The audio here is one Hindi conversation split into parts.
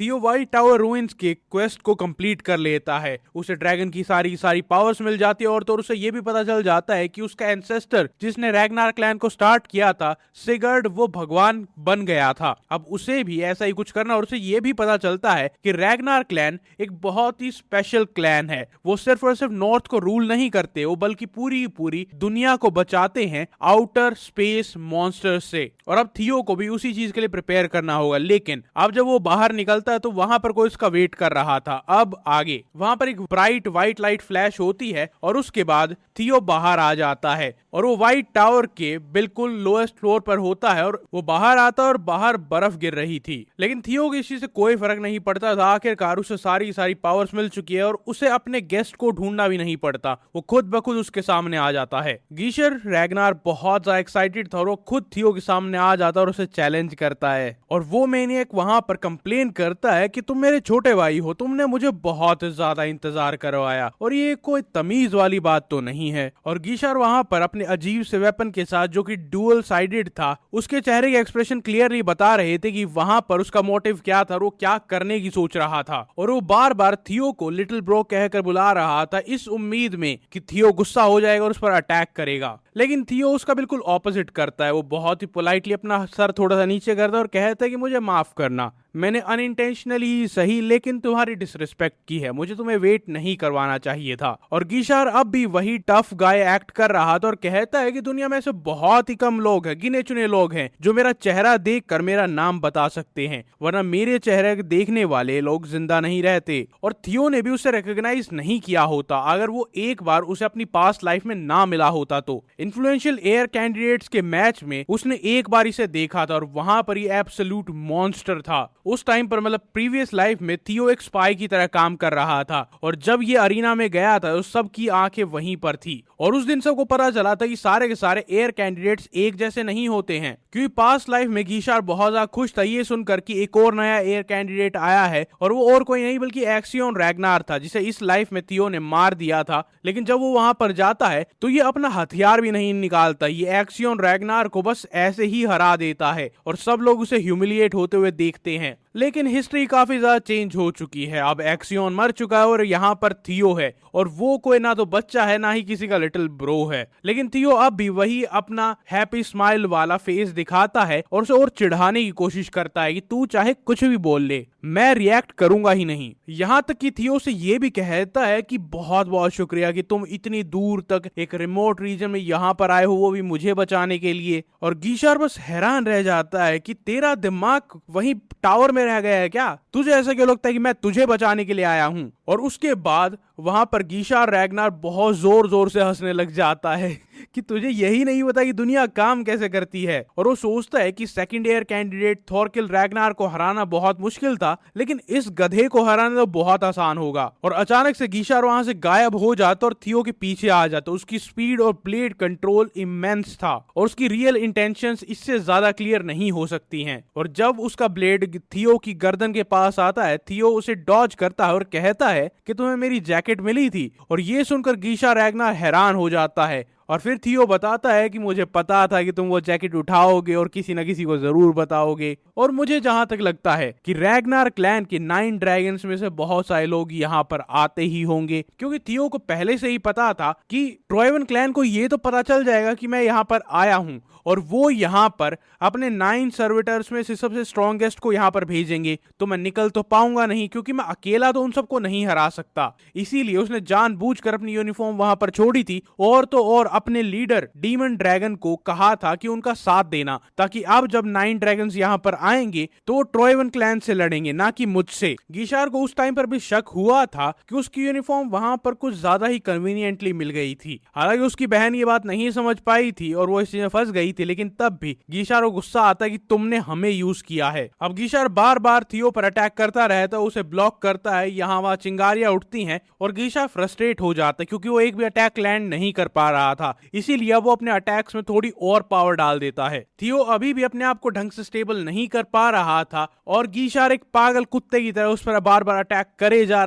थियो व्हाइट टावर रूइंस के क्वेस्ट को कंप्लीट कर लेता है। उसे ड्रैगन की सारी पावर्स मिल जाती है और तो उसे ये भी पता चल जाता है कि उसका एंसेस्टर जिसने रैग्नार क्लैन को स्टार्ट किया था, सिगर्ड, वो भगवान बन गया था। अब उसे भी ऐसा ही कुछ करना और उसे ये भी पता चलता है कि रैग्नार क्लैन एक बहुत ही स्पेशल क्लैन है। वो सिर्फ और सिर्फ नॉर्थ को रूल नहीं करते, वो बल्कि पूरी दुनिया को बचाते हैं आउटर स्पेस मॉन्स्टर से। और अब थियो को भी उसी चीज के लिए प्रिपेयर करना होगा। लेकिन अब जब वो बाहर निकलता है तो वहां पर कोई उसका वेट कर रहा था। अब आगे वहां पर एक ब्राइट व्हाइट लाइट फ्लैश होती है और उसके बाद थियो बाहर आ जाता है और वो व्हाइट टावर के बिल्कुल लोएस्ट फ्लोर पर होता है और वो बाहर आता है और बाहर बर्फ गिर रही थी। लेकिन थियो को इस चीज से कोई फर्क नहीं पड़ता था। आखिरकार उसे सारी पावर्स मिल चुकी है और उसे अपने गेस्ट को ढूंढना भी नहीं पड़ता, वो खुद ब खुद उसके सामने आ जाता है। गीशर रैग्नार बहुत ज्यादा एक्साइटेड था और वो खुद थियो के सामने आ जाता है और उसे चैलेंज करता है। और वो मैनियक वहां पर कंप्लेन करता है कि तुम मेरे छोटे भाई हो, तुमने मुझे बहुत ज्यादा इंतजार करवाया और ये कोई तमीज वाली बात तो नहीं है। और गीशर वहां पर अपने अजीब से वेपन के साथ, जो कि डुअल साइडेड था, उसके चेहरे के एक्सप्रेशन क्लियरली बता रहे थे कि वहां पर उसका मोटिव क्या था और वो क्या करने की सोच रहा था। और वो बार बार थियो को लिटिल ब्रो कहकर बुला रहा था इस उम्मीद में कि थियो गुस्सा हो जाएगा और उस पर अटैक करेगा। लेकिन थियो उसका बिल्कुल ऑपोजिट करता है। वो बहुत ही पोलाइटली अपना सर थोड़ा सा नीचे करता है और कहता है कि मुझे माफ करना, मैंने अनइंटेंशनली सही लेकिन तुम्हारी डिसरिस्पेक्ट की है, मुझे तुम्हें वेट नहीं करवाना चाहिए था। और गीशार अब भी वही टफ गाय एक्ट कर रहा था और कहता है कि दुनिया में ऐसे बहुत ही कम लोग हैं, गिने चुने लोग हैं जो मेरा चेहरा देखकर मेरा नाम बता सकते हैं, वरना मेरे चेहरे देखने वाले लोग जिंदा नहीं रहते। और थियो ने भी उसे रिकॉग्नाइज नहीं किया होता अगर वो एक बार उसे अपनी पास्ट लाइफ में ना मिला होता तो। इन्फ्लुएंशियल एयर कैंडिडेट्स के मैच में उसने एक बार इसे देखा था और वहां पर ये एब्सोल्यूट मॉन्स्टर था। उस टाइम पर मतलब प्रीवियस लाइफ में थियो एक स्पाई की तरह काम कर रहा था और जब ये अरीना में गया था उस सब की आंखें वहीं पर थी। और उस दिन सबको पता चला था कि सारे के सारे एयर कैंडिडेट्स एक जैसे नहीं होते हैं, क्योंकि पास्ट लाइफ में गीशार बहुत ज्यादा खुश था ये सुनकर कि एक और नया एयर कैंडिडेट आया है और वो और कोई नहीं बल्कि एक्सियोन रैग्नार था, जिसे इस लाइफ में थियो ने मार दिया था। लेकिन जब वो वहां पर जाता है तो ये अपना हथियार भी नहीं निकालता, ये एक्सियोन रैग्नार को बस ऐसे ही हरा देता है और सब लोग उसे ह्यूमिलिएट होते हुए देखते हैं। लेकिन हिस्ट्री काफी ज्यादा चेंज हो चुकी है। अब एक्सियोन मर चुका है और यहाँ पर थियो है और वो कोई ना तो बच्चा है ना ही किसी का लिटिल ब्रो है। लेकिन थियो अब भी वही अपना हैप्पी स्माइल वाला फेस दिखाता है और उसे और चिढ़ाने की कोशिश करता है कि तू चाहे कुछ भी बोल ले, मैं रिएक्ट करूंगा ही नहीं। यहाँ तक कि थियो से ये भी कहता है कि बहुत बहुत शुक्रिया कि तुम इतनी दूर तक एक रिमोट रीजन में यहाँ पर आए हो, वो भी मुझे बचाने के लिए। और गीशार बस हैरान रह जाता है कि तेरा दिमाग वहीं टावर में रह गया है क्या, तुझे ऐसा क्यों लगता है कि मैं तुझे बचाने के लिए आया हूं। और उसके बाद वहां पर गीशार रैग्नार बहुत जोर जोर से हंसने लग जाता है कि तुझे यही नहीं पता कि दुनिया काम कैसे करती है। और वो सोचता है कि सेकंड ईयर कैंडिडेट थॉरकिल रैग्नार को हराना बहुत मुश्किल था, लेकिन इस गधे को हराना तो बहुत आसान होगा। और अचानक से गीशार वहां से गायब हो जाता और थियो के पीछे आ जाता। उसकी स्पीड और ब्लेड कंट्रोल इमेंस था और उसकी रियल इंटेंशंस इससे ज्यादा क्लियर नहीं हो सकती हैं। और जब उसका ब्लेड थियो की गर्दन के पास आता है, थियो उसे डॉज करता है और कहता है कि तुम्हें मेरी जैकेट मिली थी। और ये सुनकर गीशार रैग्नार हैरान हो जाता है और फिर थियो बताता है कि मुझे पता था कि तुम वो जैकेट उठाओगे और किसी न किसी को जरूर बताओगे। और मुझे जहां तक लगता है कि रैग्नार क्लैन के 9 ड्रैगन्स में से बहुत सारे लोग यहाँ पर आते ही होंगे, क्योंकि थियो को पहले से ही पता था कि ट्रॉयवन क्लैन को ये तो पता चल जाएगा कि मैं यहाँ पर आया हूँ और वो यहाँ पर अपने 9 सर्विटर्स में से सबसे स्ट्रॉन्गेस्ट को यहाँ पर भेजेंगे। तो मैं निकल तो पाऊंगा नहीं, क्योंकि मैं अकेला तो उन सबको नहीं हरा सकता। इसीलिए उसने जानबूझकर अपनी यूनिफॉर्म वहां पर छोड़ी थी और तो और अपने लीडर डीमन ड्रैगन को कहा था कि उनका साथ देना, ताकि अब जब 9 ड्रैगन्स यहाँ पर आएंगे तो ट्रॉयवन क्लैन से लड़ेंगे, ना कि मुझसे। गीशार को उस टाइम पर भी शक हुआ था कि उसकी यूनिफॉर्म वहां पर कुछ ज्यादा ही कन्वीनियंटली मिल गई थी। हालांकि उसकी बहन ये बात नहीं समझ पाई थी और वो इस चीज में फंस गई थी, लेकिन तब भी गीशार को गुस्सा आता है कि तुमने हमें यूज किया है। अब गीशार बार बार थियो पर अटैक करता रहता है, उसे ब्लॉक करता है, यहाँ वहां चिंगारियां उठती हैं और गीशार फ्रस्ट्रेट हो जाता है क्योंकि वो एक भी अटैक लैंड नहीं कर पा रहा था। इसीलिए वो अपने अटैक्स में थोड़ी और पावर डाल देता है। थियो अभी भी अपने आप को ढंग से स्टेबल नहीं कर पा रहा था और गीशार एक पागल कुत्ते की तरह उस पर बार बार अटैक करे जा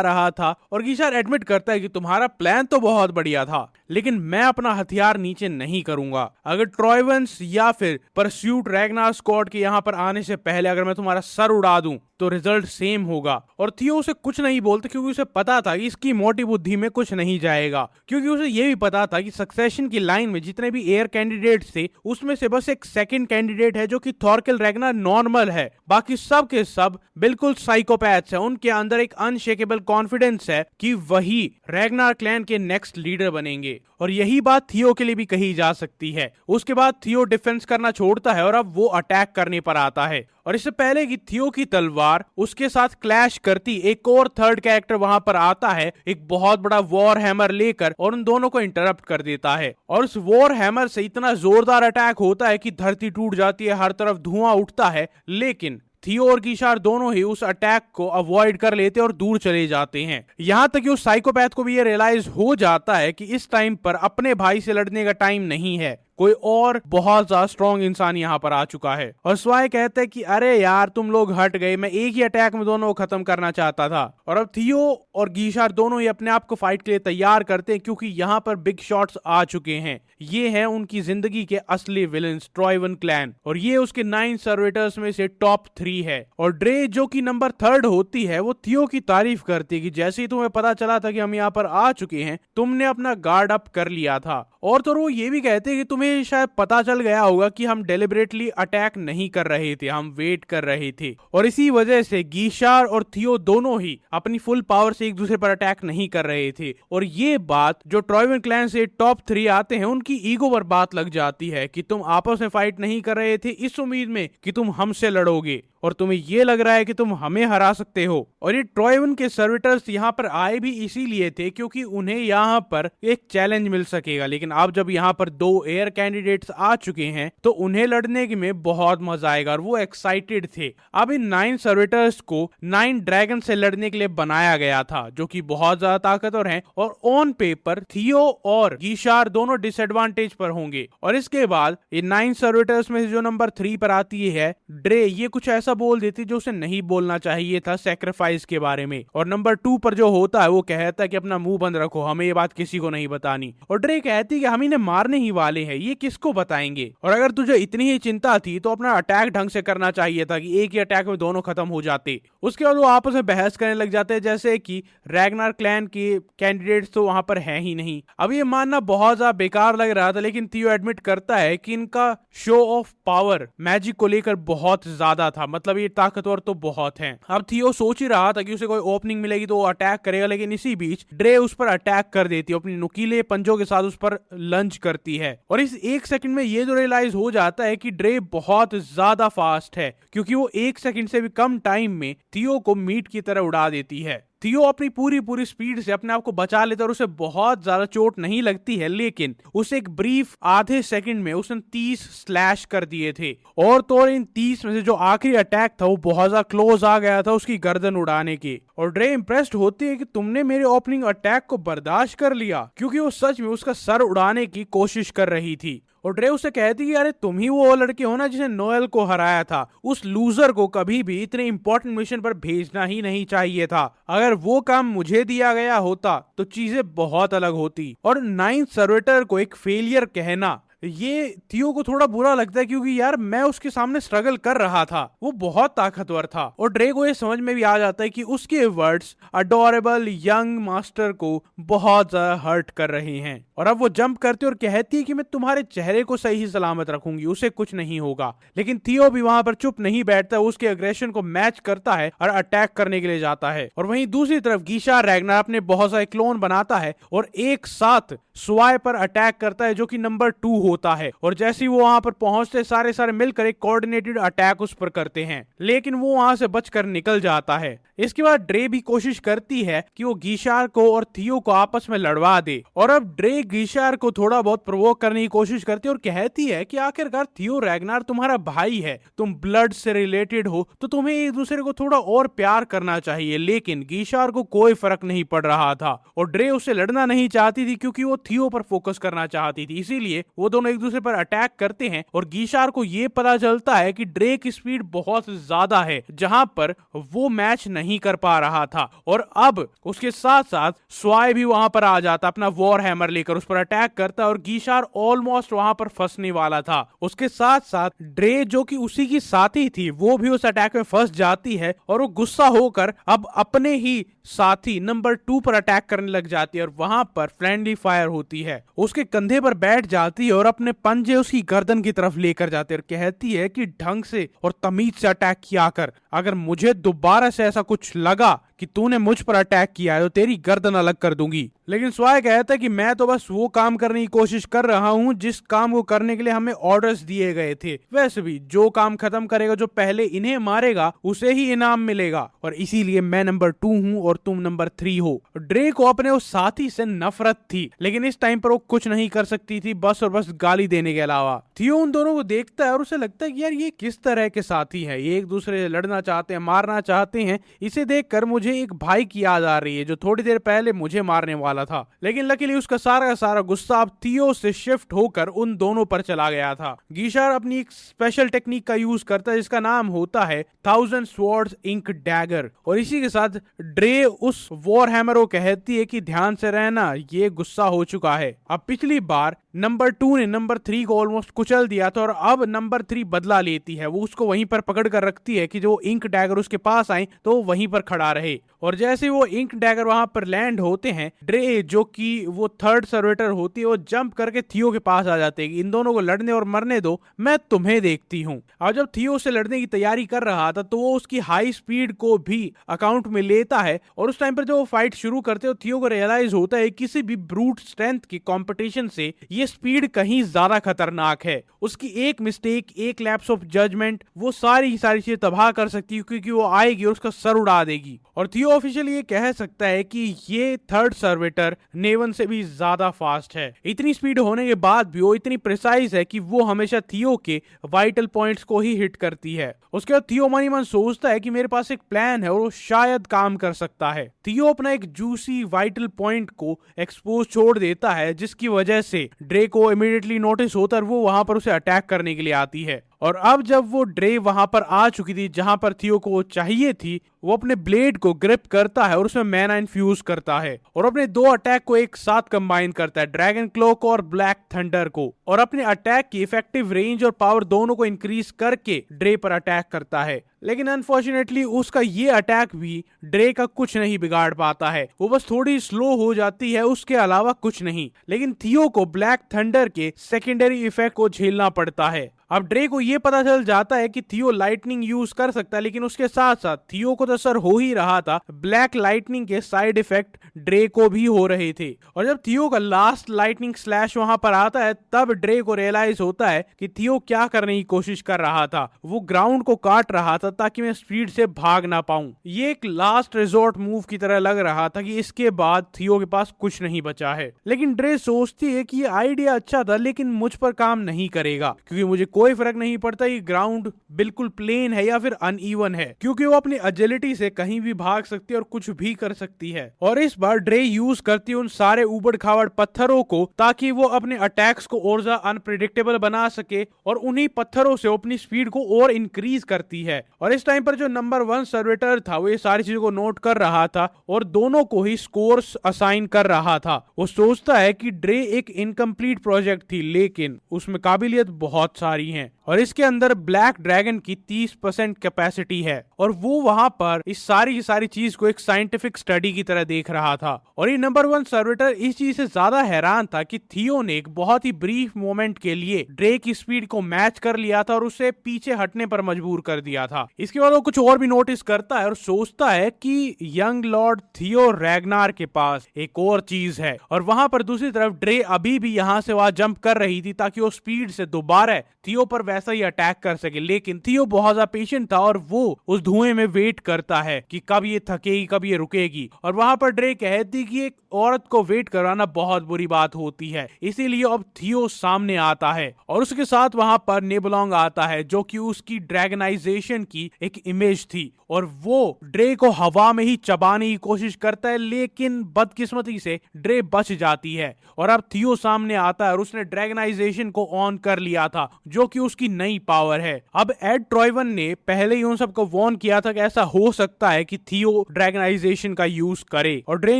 रहा था और गीशार एडमिट करता है कि तुम्हारा प्लान तो बहुत बढ़िया था, लेकिन मैं अपना हथियार नीचे नहीं करूंगा। अगर ट्रॉयवंस या फिर परस्यूट रैग्नार स्क्वाड के यहाँ पर आने से पहले अगर मैं तुम्हारा सर उड़ा दूं तो रिजल्ट सेम होगा। और थियो उसे कुछ नहीं बोलते क्योंकि उसे पता था कि इसकी मोटी बुद्धि में कुछ नहीं जाएगा, क्योंकि उसे यह भी पता था कि सक्सेशन की लाइन में जितने भी एयर कैंडिडेट्स थे उसमें से बस एक सेकंड कैंडिडेट है जो कि थॉरकिल रैग्नार नॉर्मल है, बाकी सब के सब बिल्कुल साइकोपैथ्स हैं। उनके अंदर एक अनशेकेबल कॉन्फिडेंस है कि वही रैग्नार क्लैन के नेक्स्ट लीडर बनेंगे। और यही बात थियो के लिए भी कही जा सकती है। उसके बाद थियो डिफेंस करना छोड़ता है और अब वो अटैक करने पर आता है। और इससे पहले कि थियो की तलवार उसके साथ क्लैश करती, एक और थर्ड कैरेक्टर वहां पर आता है एक बहुत बड़ा वॉर हैमर लेकर और उन दोनों को इंटरप्ट कर देता है। और उस वॉर हैमर से इतना जोरदार अटैक होता है कि धरती टूट जाती है, हर तरफ धुआं उठता है, लेकिन थियो और गिशार दोनों ही उस अटैक को अवॉइड कर लेते और दूर चले जाते हैं। यहां तक कि उस साइकोपैथ को भी ये रियलाइज हो जाता है कि इस टाइम पर अपने भाई से लड़ने का टाइम नहीं है, कोई और बहुत ज्यादा स्ट्रॉन्ग इंसान यहाँ पर आ चुका है। और स्वाय कहते हैं कि अरे यार तुम लोग हट गए, मैं एक ही अटैक में दोनों को खत्म करना चाहता था। और अब थियो और गीशार दोनों ही अपने आप को फाइट के लिए तैयार करते हैं क्योंकि यहाँ पर बिग शॉट्स आ चुके हैं। ये हैं उनकी जिंदगी के असली विलेंस, ट्रॉयवन क्लैन, और ये उसके 9 सर्वेटर्स में से टॉप 3 है। और ड्रे जो कि नंबर 3 होती है वो थियो की तारीफ करती है कि जैसे ही तुम्हें पता चला था कि हम यहाँ पर आ चुके हैं तुमने अपना गार्ड अप कर लिया था। और तो वो ये भी कहते हैं कि तुम्हें शायद पता चल गया होगा कि हम डेलिबरेटली अटैक नहीं कर रहे थे, हम वेट कर रहे थे। और इसी वजह से गीशार और थियो दोनों ही अपनी फुल पावर से एक दूसरे पर अटैक नहीं कर रहे थे। और ये बात जो ट्रॉयवन क्लैन से टॉप 3 आते हैं उनकी ईगो पर बात लग जाती है कि तुम आपस में फाइट नहीं कर रहे थे इस उम्मीद में कि तुम हमसे लड़ोगे और तुम्हें ये लग रहा है कि तुम हमें हरा सकते हो। और ये ट्रॉयवन के सर्विटर्स यहाँ पर आए भी इसीलिए थे क्योंकि उन्हें यहाँ पर एक चैलेंज मिल सकेगा। लेकिन अब जब यहाँ पर 2 एयर कैंडिडेट्स आ चुके हैं तो उन्हें लड़ने में बहुत मजा आएगा और वो एक्साइटेड थे। अब इन 9 सर्विटर्स को 9 ड्रैगन से लड़ने के लिए बनाया गया था जो कि बहुत ज्यादा ताकतवर हैं। और ऑन पेपर थियो और गीशार दोनों डिसएडवांटेज पर होंगे। और इसके बाद ये 9 सर्विटर्स में से जो नंबर 3 पर आती है ड्रे, ये कुछ ऐसा बोल देती जो उसे नहीं बोलना चाहिए था सैक्रिफाइस के बारे में। और नंबर 2 पर जो होता है वो कहता है कि अपना मुंह बंद रखो, हमें ये बात किसी को नहीं बतानी। और ड्रे कहती है कि हम इन्हें मारने ही वाले हैं, ये किसको बताएंगे। और अगर तुझे इतनी ही चिंता थी तो अपना अटैक ढंग से करना चाहिए था कि एक ही अटैक में दोनों खत्म हो जाते। उसके बाद वो आपस में बहस करने लग जाते हैं जैसे कि रैग्नार क्लैन के कैंडिडेट्स तो वहां पर है ही नहीं। अब ये मानना बहुत ज्यादा बेकार लग रहा था, लेकिन थियो एडमिट करता है कि इनका शो ऑफ पावर मैजिक को लेकर बहुत ज्यादा था, मतलब ये ताकतवर तो बहुत हैं। अब थियो सोच ही रहा था कि उसे कोई ओपनिंग मिलेगी तो वो अटैक करेगा, लेकिन इसी बीच ड्रे उस पर अटैक कर देती है, अपनी नुकीले पंजों के साथ उस पर लंच करती है। और इस 1 सेकंड में ये तो रियलाइज हो जाता है कि ड्रे बहुत ज्यादा फास्ट है क्योंकि वो 1 सेकंड से भी कम टाइम में थियो को मीट की तरह उड़ा देती है। थियो अपनी पूरी स्पीड से अपने आप को बचा लेता और उसे बहुत ज्यादा चोट नहीं लगती है, लेकिन उसे एक ब्रीफ आधे सेकंड में उसने 30 स्लैश कर दिए थे। और तो इन 30 में से जो आखिरी अटैक था वो बहुत ज्यादा क्लोज आ गया था उसकी गर्दन उड़ाने के। और ड्रे इंप्रेस्ड होती है कि तुमने मेरे ओपनिंग अटैक को बर्दाश्त कर लिया, क्योंकि वो सच में उसका सर उड़ाने की कोशिश कर रही थी। और ड्रे उसे कहती कि अरे तुम ही वो लड़के हो ना जिसे नोएल को हराया था, उस लूजर को कभी भी इतने इंपॉर्टेंट मिशन पर भेजना ही नहीं चाहिए था। अगर वो काम मुझे दिया गया होता तो चीजें बहुत अलग होती। और 9 सर्वेटर को एक फेलियर कहना, ये थियो को थोड़ा बुरा लगता है क्योंकि यार मैं उसके सामने स्ट्रगल कर रहा था, वो बहुत ताकतवर था। और ड्रे को ये समझ में भी आ जाता है कि उसके वर्ड्स अडोरेबल यंग मास्टर को बहुत ज्यादा हर्ट कर रहे हैं। और अब वो जंप करती और कहती है कि मैं तुम्हारे चेहरे को सही ही सलामत रखूंगी, उसे कुछ नहीं होगा। लेकिन थियो भी वहां पर चुप नहीं बैठता, उसके अग्रेशन को मैच करता है और अटैक करने के लिए जाता है। और वहीं दूसरी तरफ गीशार रैग्नार अपने बहुत सारे क्लोन बनाता है और एक साथ स्वाय पर अटैक करता है जो कि नंबर 2 होता है। और जैसे ही वो वहां पर पहुंचते सारे मिलकर एक कोऑर्डिनेटेड अटैक उस पर करते हैं, लेकिन वो वहां से बचकर निकल जाता है। इसके बाद ड्रे भी कोशिश करती है कि वो गीशार को और थियो को आपस में लड़वा दे। और अब ड्रे गीशार को थोड़ा बहुत प्रोवोक करने की कोशिश करती है और कहती है कि आखिरकार थियो रैग्नार तुम्हारा भाई है, तुम ब्लड से रिलेटेड हो तो तुम्हें एक दूसरे को थोड़ा और प्यार करना चाहिए। लेकिन गीशार को कोई फर्क नहीं पड़ रहा था और ड्रे उससे लड़ना नहीं चाहती थी क्योंकि वो थियो पर फोकस करना चाहती थी, इसीलिए वो दोनों एक दूसरे पर अटैक करते हैं और गीशार को ये पता चलता है कि ड्रे की स्पीड बहुत ज्यादा है, जहां पर वो मैच नहीं कर पा रहा था। और अब उसके साथ साथ स्वाय भी वहां पर आ जाता, अपना वॉर हैमर लेकर उस पर अटैक करता है और गीशार ऑलमोस्ट वहां पर फंसने वाला था। उसके साथ साथ ड्रे जो कि उसी की साथी थी वो भी उस अटैक में फंस जाती है और वो गुस्सा होकर अब अपने ही साथी नंबर 2 पर अटैक करने लग जाती है और वहां पर फ्रेंडली फायर होती है। उसके कंधे पर बैठ जाती है और अपने पंजे उसकी गर्दन की तरफ लेकर जाती है और कहती है कि ढंग से और तमीज से अटैक किया कर, अगर मुझे दोबारा से ऐसा कुछ लगा कि तूने मुझ पर अटैक किया है तो तेरी गर्दन अलग कर दूंगी। लेकिन स्वाय कहता है कि मैं तो बस वो काम करने की कोशिश कर रहा हूँ जिस काम को करने के लिए हमें ऑर्डर्स दिए गए थे। वैसे भी जो काम खत्म करेगा, जो पहले इन्हें मारेगा, उसे ही इनाम मिलेगा और इसीलिए मैं नंबर 2 हूँ और तुम नंबर 3 हो। ड्रे को अपने उस साथी से नफरत थी, लेकिन इस टाइम पर वो कुछ नहीं कर सकती थी बस और बस गाली देने के अलावा। थियो उन दोनों को देखता है और उसे लगता है कि यार ये किस तरह के साथी हैं, ये एक दूसरे से लड़ना चाहते हैं, मारना चाहते हैं। इसे देखकर मुझे एक भाई की याद आ रही है जो थोड़ी देर पहले मुझे मारने वाला था। लेकिन लकीली उसका सारा का सारा गुस्सा अब थियो से शिफ्ट होकर उन दोनों पर चला गया था। गीशार अपनी एक स्पेशल टेक्निक का यूज करता है जिसका नाम होता है 1000 स्वॉर्ड्स इंक डैगर और इसी के साथ ड्रे उस वॉर हैमर को कहती है कि ध्यान से रहना, ये गुस्सा हो चुका है। अब पिछली बार नंबर 2 ने नंबर 3 को ऑलमोस्ट कुचल दिया था और अब नंबर 3 बदला लेती है। वो उसको वहीं पर पकड़ कर रखती है कि जो इंक डैगर उसके पास आए तो वहीं पर खड़ा रहे। और जैसे वो इंक डैगर वहां पर लैंड होते हैं, ड्रे जो कि वो थर्ड सर्वेटर होती है वो जंप करके थियो के पास आ जाते हैं कि इन दोनों को लड़ने और मरने दो, मैं तुम्हें देखती हूँ। और जब थियो से लड़ने की तैयारी कर रहा था तो वो उसकी हाई स्पीड को भी अकाउंट में लेता है और उस टाइम पर जब वो फाइट शुरू करते हो थियो को रियलाइज होता है किसी भी ब्रूट स्ट्रेंथ की कंपटीशन से ये स्पीड कहीं ज्यादा खतरनाक है। उसकी एक मिस्टेक, एक लैप्स ऑफ जजमेंट वो सारी चीजें तबाह कर सकती है क्योंकि वो आएगी और उसका सर उड़ा देगी। और थियो ऑफिशियली ये कह सकता है कि ये थर्ड सर्वेटर नेवन से भी ज्यादा फास्ट है। इतनी स्पीड होने के बाद भी वो इतनी प्रिसाइज है कि वो हमेशा थियो के वाइटल पॉइंट्स को ही हिट करती है। उसके बाद थियो मन ही मन सोचता है कि मेरे पास एक प्लान है और वो शायद काम कर सकता है। थियो अपना एक जूसी वाइटल पॉइंट को एक्सपोज छोड़ देता है जिसकी वजह से ड्रे को इमीडिएटली नोटिस होता है और वो वहां पर उसे अटैक करने के लिए आती है। और अब जब वो ड्रे वहां पर आ चुकी थी जहां पर थियो को चाहिए थी, वो अपने ब्लेड को ग्रिप करता है और उसमें मैना इन्फ्यूज करता है और अपने दो अटैक को एक साथ कंबाइन करता है, ड्रैगन क्लोक और ब्लैक थंडर को, और अपने अटैक की इफेक्टिव रेंज और पावर दोनों को इंक्रीज करके ड्रे पर अटैक करता है। लेकिन अनफॉर्चुनेटली उसका ये अटैक भी ड्रे का कुछ नहीं बिगाड़ पाता है, वो बस थोड़ी स्लो हो जाती है, उसके अलावा कुछ नहीं। लेकिन थियो को ब्लैक थंडर के सेकेंडरी इफेक्ट को झेलना पड़ता है। अब ड्रे को ये पता चल जाता है कि थियो लाइटनिंग यूज कर सकता है, लेकिन उसके साथ साथ थियो को तो असर हो ही रहा था, ब्लैक लाइटनिंग के साइड इफेक्ट ड्रे को भी हो रहे थे। और जब थियो का लास्ट लाइटनिंग स्लैश वहां पर आता है तब ड्रे को रियलाइज होता है कि थियो क्या करने की कोशिश कर रहा था। वो ग्राउंड को काट रहा था ताकि मैं स्पीड से भाग ना पाऊं। ये एक लास्ट रिजॉर्ट मूव की तरह लग रहा था कि इसके बाद थियो के पास कुछ नहीं बचा है। लेकिन ड्रे सोचती है कि ये आइडिया अच्छा था लेकिन मुझ पर काम नहीं करेगा, क्योंकि मुझे कोई फर्क नहीं पड़ता ये ग्राउंड बिल्कुल प्लेन है या फिर अनइवन है, क्योंकि वो अपनी एजिलिटी से कहीं भी भाग सकती है और कुछ भी कर सकती है। और इस बार ड्रे यूज करती है उन सारे उबड़ खाबड़ पत्थरों को ताकि वो अपने अटैक्स को और ज्यादा अनप्रेडिक्टेबल बना सके और उन्हीं पत्थरों से अपनी स्पीड को और इंक्रीज करती है। और इस टाइम पर जो नंबर 1 सर्वेटर था वो ये सारी चीजों को नोट कर रहा था और दोनों को ही स्कोर्स असाइन कर रहा था। वो सोचता है कि ड्रे एक इनकम्प्लीट प्रोजेक्ट थी लेकिन उसमें काबिलियत बहुत सारी है और इसके अंदर ब्लैक ड्रैगन की 30% कैपेसिटी है और वो वहां पर इस सारी चीज को एक साइंटिफिक स्टडी की तरह देख रहा था। और ये नंबर 1 सर्वेटर इस चीज से ज्यादा हैरान था कि थियो ने एक बहुत ही ब्रीफ मोमेंट के लिए ड्रे की स्पीड को मैच कर लिया था और उसे पीछे हटने पर मजबूर कर दिया था। इसके बाद वो कुछ और भी नोटिस करता है और सोचता है कि यंग लॉर्ड थियो रैग्नार के पास एक और चीज है। और वहां पर दूसरी तरफ ड्रे अभी भी यहाँ से वहां जंप कर रही थी ताकि वो स्पीड से दोबारा थियो पर वैसा ही अटैक कर सके। लेकिन थियो बहुत ज्यादा पेशेंट था और वो उस धुएं में वेट करता है कि कब ये थकेगी, कब ये रुकेगी। और वहां पर ड्रे कहती कि एक औरत को वेट कराना बहुत बुरी बात होती है, इसीलिए अब थियो सामने आता है और उसके साथ वहां पर नेबुलोंग आता है जो कि उसकी ड्रैगनाइजेशन की एक इमेज थी और वो ड्रे को हवा में ही चबाने की कोशिश करता है, लेकिन बदकिस्मती से ड्रे बच जाती है। और अब थियो सामने आता है और उसने ड्रैगनाइजेशन को ऑन कर लिया था जो कि उसकी नई पावर है। अब एड ट्रॉयवन ने पहले ही उन सबको वार्न किया था कि ऐसा हो सकता है कि थियो ड्रैगनाइजेशन का यूज करे। और ड्रे